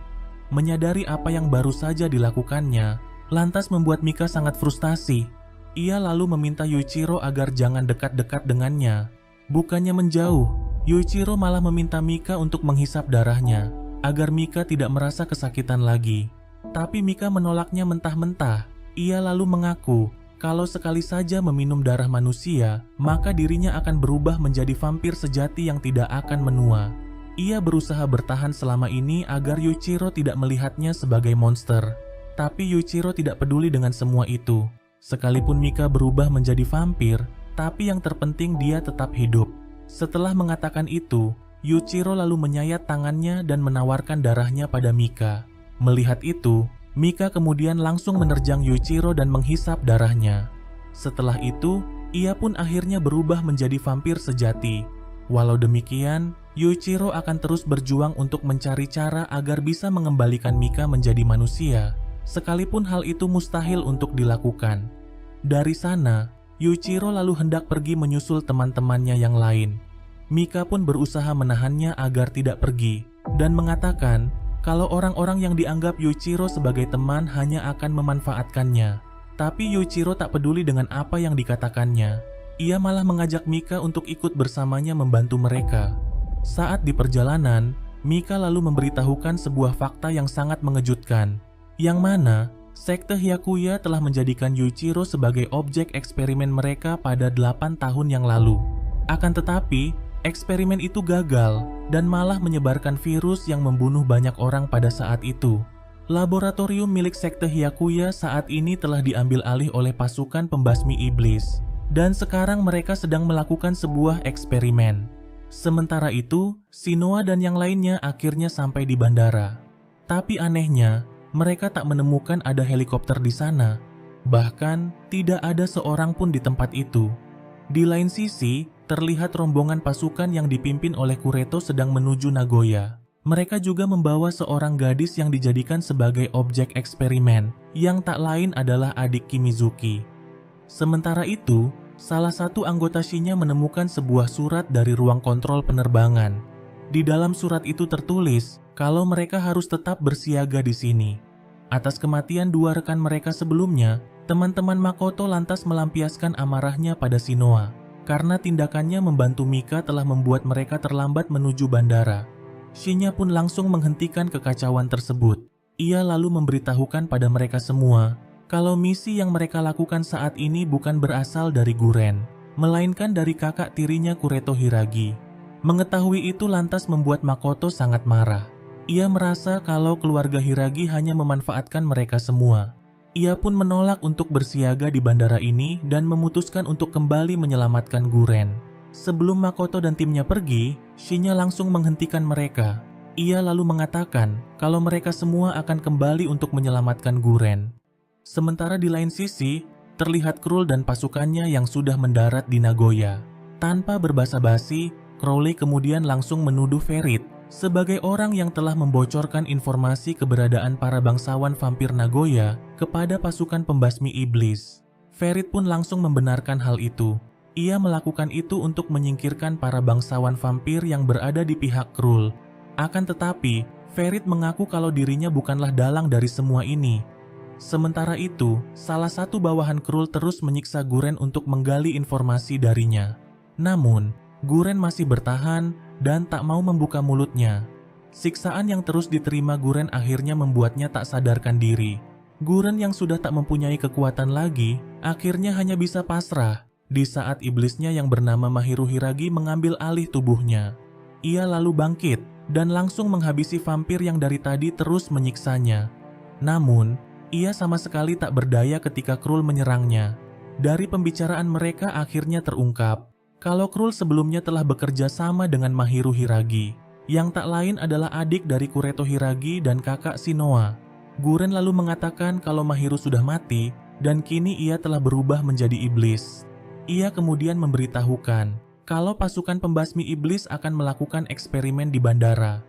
Menyadari apa yang baru saja dilakukannya, lantas membuat Mika sangat frustasi. Ia lalu meminta Yuichiro agar jangan dekat-dekat dengannya. Bukannya menjauh, Yuichiro malah meminta Mika untuk menghisap darahnya, agar Mika tidak merasa kesakitan lagi. Tapi Mika menolaknya mentah-mentah. Ia lalu mengaku kalau sekali saja meminum darah manusia, maka dirinya akan berubah menjadi vampir sejati yang tidak akan menua. Ia berusaha bertahan selama ini agar Yuichiro tidak melihatnya sebagai monster. Tapi Yuichiro tidak peduli dengan semua itu. Sekalipun Mika berubah menjadi vampir, tapi yang terpenting dia tetap hidup. Setelah mengatakan itu, Yuichiro lalu menyayat tangannya dan menawarkan darahnya pada Mika. Melihat itu, Mika kemudian langsung menerjang Yuichiro dan menghisap darahnya. Setelah itu, ia pun akhirnya berubah menjadi vampir sejati. Walau demikian, Yuichiro akan terus berjuang untuk mencari cara agar bisa mengembalikan Mika menjadi manusia, sekalipun hal itu mustahil untuk dilakukan. Dari sana, Yuichiro lalu hendak pergi menyusul teman-temannya yang lain. Mika pun berusaha menahannya agar tidak pergi, dan mengatakan kalau orang-orang yang dianggap Yuichiro sebagai teman hanya akan memanfaatkannya. Tapi Yuichiro tak peduli dengan apa yang dikatakannya. Ia malah mengajak Mika untuk ikut bersamanya membantu mereka. Saat di perjalanan, Mika lalu memberitahukan sebuah fakta yang sangat mengejutkan, yang mana Sekte Hyakuya telah menjadikan Yuichiro sebagai objek eksperimen mereka pada 8 tahun yang lalu. Akan tetapi, eksperimen itu gagal dan malah menyebarkan virus yang membunuh banyak orang pada saat itu. Laboratorium milik Sekte Hyakuya saat ini telah diambil alih oleh pasukan pembasmi iblis, dan sekarang mereka sedang melakukan sebuah eksperimen. Sementara itu, Shinoa dan yang lainnya akhirnya sampai di bandara. Tapi anehnya, mereka tak menemukan ada helikopter di sana. Bahkan, tidak ada seorang pun di tempat itu. Di lain sisi, terlihat rombongan pasukan yang dipimpin oleh Kureto sedang menuju Nagoya. Mereka juga membawa seorang gadis yang dijadikan sebagai objek eksperimen, yang tak lain adalah adik Kimizuki. Sementara itu, salah satu anggota Shinya menemukan sebuah surat dari ruang kontrol penerbangan. Di dalam surat itu tertulis kalau mereka harus tetap bersiaga di sini. Atas kematian dua rekan mereka sebelumnya, teman-teman Makoto lantas melampiaskan amarahnya pada Shinoa karena tindakannya membantu Mika telah membuat mereka terlambat menuju bandara. Shinya pun langsung menghentikan kekacauan tersebut. Ia lalu memberitahukan pada mereka semua kalau misi yang mereka lakukan saat ini bukan berasal dari Guren, melainkan dari kakak tirinya Kureto Hiragi. Mengetahui itu lantas membuat Makoto sangat marah. Ia merasa kalau keluarga Hiragi hanya memanfaatkan mereka semua. Ia pun menolak untuk bersiaga di bandara ini dan memutuskan untuk kembali menyelamatkan Guren. Sebelum Makoto dan timnya pergi, Shinya langsung menghentikan mereka. Ia lalu mengatakan kalau mereka semua akan kembali untuk menyelamatkan Guren. Sementara di lain sisi, terlihat Krul dan pasukannya yang sudah mendarat di Nagoya. Tanpa berbasa-basi, Crowley kemudian langsung menuduh Ferit sebagai orang yang telah membocorkan informasi keberadaan para bangsawan vampir Nagoya kepada pasukan pembasmi iblis. Ferit pun langsung membenarkan hal itu. Ia melakukan itu untuk menyingkirkan para bangsawan vampir yang berada di pihak Krul. Akan tetapi, Ferit mengaku kalau dirinya bukanlah dalang dari semua ini. Sementara itu, salah satu bawahan Krul terus menyiksa Guren untuk menggali informasi darinya. Namun, Guren masih bertahan dan tak mau membuka mulutnya. Siksaan yang terus diterima Guren akhirnya membuatnya tak sadarkan diri. Guren yang sudah tak mempunyai kekuatan lagi, akhirnya hanya bisa pasrah di saat iblisnya yang bernama Mahiru Hiragi mengambil alih tubuhnya. Ia lalu bangkit dan langsung menghabisi vampir yang dari tadi terus menyiksanya. Namun, ia sama sekali tak berdaya ketika Krul menyerangnya. Dari pembicaraan mereka akhirnya terungkap kalau Krul sebelumnya telah bekerja sama dengan Mahiru Hiragi, yang tak lain adalah adik dari Kureto Hiragi dan kakak Shinoa. Guren lalu mengatakan kalau Mahiru sudah mati dan kini ia telah berubah menjadi iblis. Ia kemudian memberitahukan kalau pasukan pembasmi iblis akan melakukan eksperimen di bandara.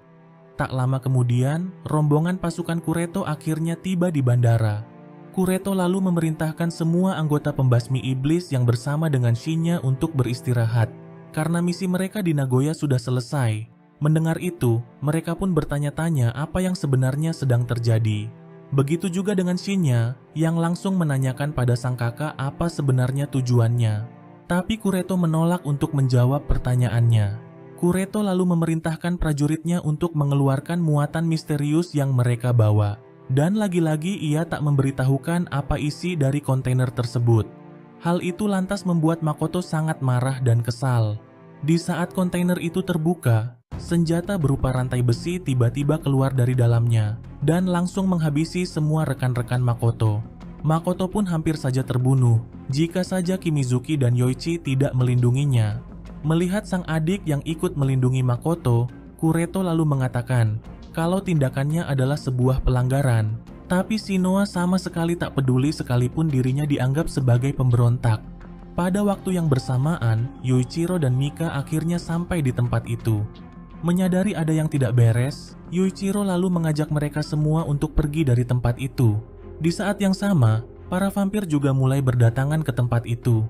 Tak lama kemudian, rombongan pasukan Kureto akhirnya tiba di bandara. Kureto lalu memerintahkan semua anggota pembasmi iblis yang bersama dengan Shinya untuk beristirahat, karena misi mereka di Nagoya sudah selesai. Mendengar itu, mereka pun bertanya-tanya apa yang sebenarnya sedang terjadi. Begitu juga dengan Shinya, yang langsung menanyakan pada sang kakak apa sebenarnya tujuannya. Tapi Kureto menolak untuk menjawab pertanyaannya. Kureto lalu memerintahkan prajuritnya untuk mengeluarkan muatan misterius yang mereka bawa. Dan lagi-lagi ia tak memberitahukan apa isi dari kontainer tersebut. Hal itu lantas membuat Makoto sangat marah dan kesal. Di saat kontainer itu terbuka, senjata berupa rantai besi tiba-tiba keluar dari dalamnya dan langsung menghabisi semua rekan-rekan Makoto. Makoto pun hampir saja terbunuh jika saja Kimizuki dan Yoichi tidak melindunginya. Melihat sang adik yang ikut melindungi Makoto, Kureto lalu mengatakan kalau tindakannya adalah sebuah pelanggaran. Tapi Shinoa sama sekali tak peduli sekalipun dirinya dianggap sebagai pemberontak. Pada waktu yang bersamaan, Yuichiro dan Mika akhirnya sampai di tempat itu. Menyadari ada yang tidak beres, Yuichiro lalu mengajak mereka semua untuk pergi dari tempat itu. Di saat yang sama, para vampir juga mulai berdatangan ke tempat itu.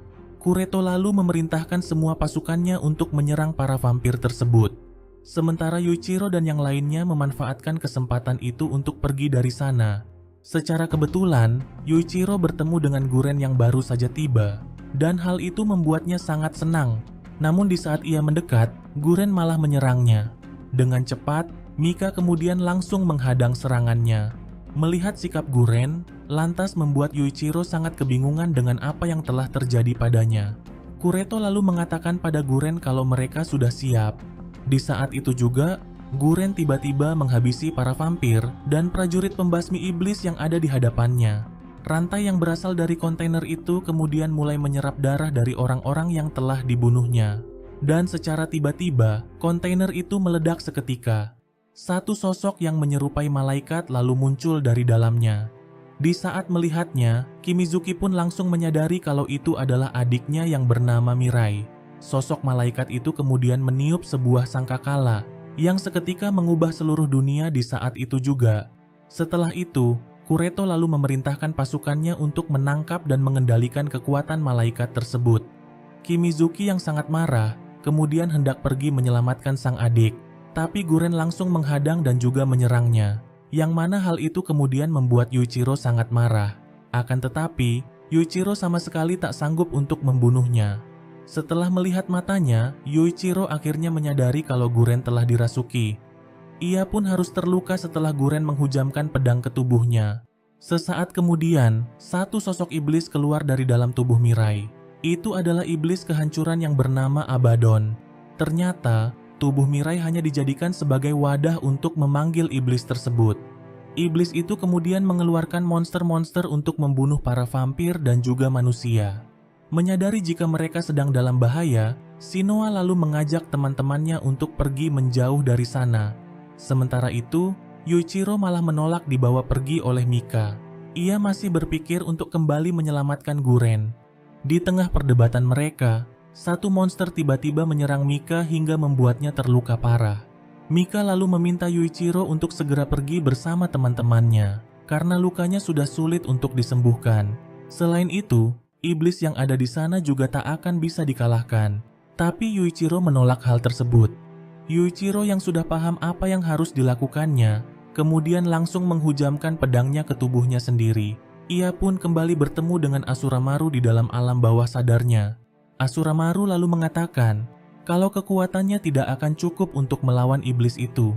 Kureto lalu memerintahkan semua pasukannya untuk menyerang para vampir tersebut. Sementara Yuichiro dan yang lainnya memanfaatkan kesempatan itu untuk pergi dari sana. Secara kebetulan, Yuichiro bertemu dengan Guren yang baru saja tiba, dan hal itu membuatnya sangat senang. Namun di saat ia mendekat, Guren malah menyerangnya. Dengan cepat, Mika kemudian langsung menghadang serangannya. Melihat sikap Guren, lantas membuat Yuichiro sangat kebingungan dengan apa yang telah terjadi padanya. Kureto lalu mengatakan pada Guren kalau mereka sudah siap. Di saat itu juga, Guren tiba-tiba menghabisi para vampir dan prajurit pembasmi iblis yang ada di hadapannya. Rantai yang berasal dari kontainer itu kemudian mulai menyerap darah dari orang-orang yang telah dibunuhnya. Dan secara tiba-tiba, kontainer itu meledak seketika. Satu sosok yang menyerupai malaikat lalu muncul dari dalamnya. Di saat melihatnya, Kimizuki pun langsung menyadari kalau itu adalah adiknya yang bernama Mirai. Sosok malaikat itu kemudian meniup sebuah sangkakala yang seketika mengubah seluruh dunia di saat itu juga. Setelah itu, Kureto lalu memerintahkan pasukannya untuk menangkap dan mengendalikan kekuatan malaikat tersebut. Kimizuki yang sangat marah kemudian hendak pergi menyelamatkan sang adik. Tapi Guren langsung menghadang dan juga menyerangnya, yang mana hal itu kemudian membuat Yuichiro sangat marah. Akan tetapi, Yuichiro sama sekali tak sanggup untuk membunuhnya. Setelah melihat matanya, Yuichiro akhirnya menyadari kalau Guren telah dirasuki. Ia pun harus terluka setelah Guren menghujamkan pedang ke tubuhnya. Sesaat kemudian, satu sosok iblis keluar dari dalam tubuh Mirai. Itu adalah iblis kehancuran yang bernama Abaddon. Ternyata, tubuh Mirai hanya dijadikan sebagai wadah untuk memanggil iblis tersebut. Iblis itu kemudian mengeluarkan monster-monster untuk membunuh para vampir dan juga manusia. Menyadari jika mereka sedang dalam bahaya, Shinoa lalu mengajak teman-temannya untuk pergi menjauh dari sana. Sementara itu, Yuichiro malah menolak dibawa pergi oleh Mika. Ia masih berpikir untuk kembali menyelamatkan Guren. Di tengah perdebatan mereka, satu monster tiba-tiba menyerang Mika hingga membuatnya terluka parah. Mika lalu meminta Yuichiro untuk segera pergi bersama teman-temannya, karena lukanya sudah sulit untuk disembuhkan. Selain itu, iblis yang ada di sana juga tak akan bisa dikalahkan. Tapi Yuichiro menolak hal tersebut. Yuichiro yang sudah paham apa yang harus dilakukannya, kemudian langsung menghujamkan pedangnya ke tubuhnya sendiri. Ia pun kembali bertemu dengan Asuramaru di dalam alam bawah sadarnya. Asuramaru lalu mengatakan kalau kekuatannya tidak akan cukup untuk melawan iblis itu.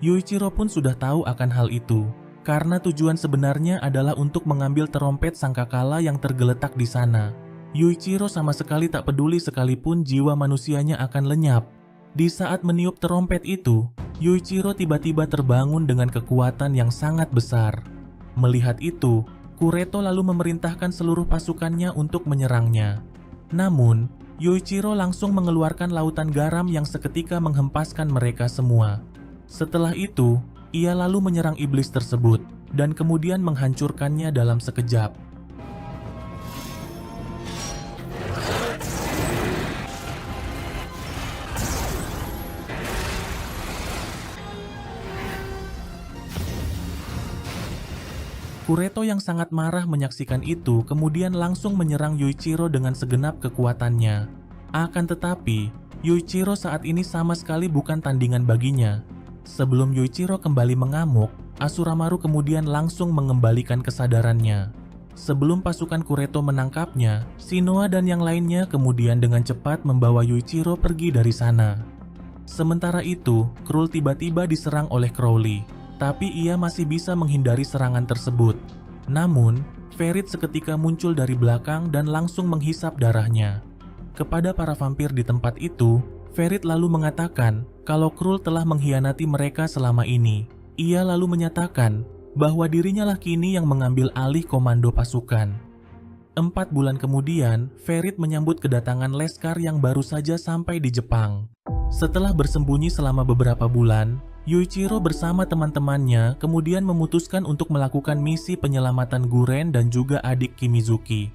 Yuichiro pun sudah tahu akan hal itu, karena tujuan sebenarnya adalah untuk mengambil terompet sangkakala yang tergeletak di sana. Yuichiro sama sekali tak peduli sekalipun jiwa manusianya akan lenyap. Di saat meniup terompet itu, Yuichiro tiba-tiba terbangun dengan kekuatan yang sangat besar. Melihat itu, Kureto lalu memerintahkan seluruh pasukannya untuk menyerangnya. Namun, Yuichiro langsung mengeluarkan lautan garam yang seketika menghempaskan mereka semua. Setelah itu, ia lalu menyerang iblis tersebut dan kemudian menghancurkannya dalam sekejap. Kureto yang sangat marah menyaksikan itu kemudian langsung menyerang Yuichiro dengan segenap kekuatannya. Akan tetapi, Yuichiro saat ini sama sekali bukan tandingan baginya. Sebelum Yuichiro kembali mengamuk, Asuramaru kemudian langsung mengembalikan kesadarannya. Sebelum pasukan Kureto menangkapnya, Shinoa dan yang lainnya kemudian dengan cepat membawa Yuichiro pergi dari sana. Sementara itu, Krul tiba-tiba diserang oleh Crowley, tapi ia masih bisa menghindari serangan tersebut. Namun, Ferit seketika muncul dari belakang dan langsung menghisap darahnya. Kepada para vampir di tempat itu, Ferit lalu mengatakan kalau Krul telah mengkhianati mereka selama ini. Ia lalu menyatakan bahwa dirinya lah kini yang mengambil alih komando pasukan. 4 bulan kemudian, Ferit menyambut kedatangan Leskar yang baru saja sampai di Jepang. Setelah bersembunyi selama beberapa bulan, Yuichiro bersama teman-temannya kemudian memutuskan untuk melakukan misi penyelamatan Guren dan juga adik Kimizuki.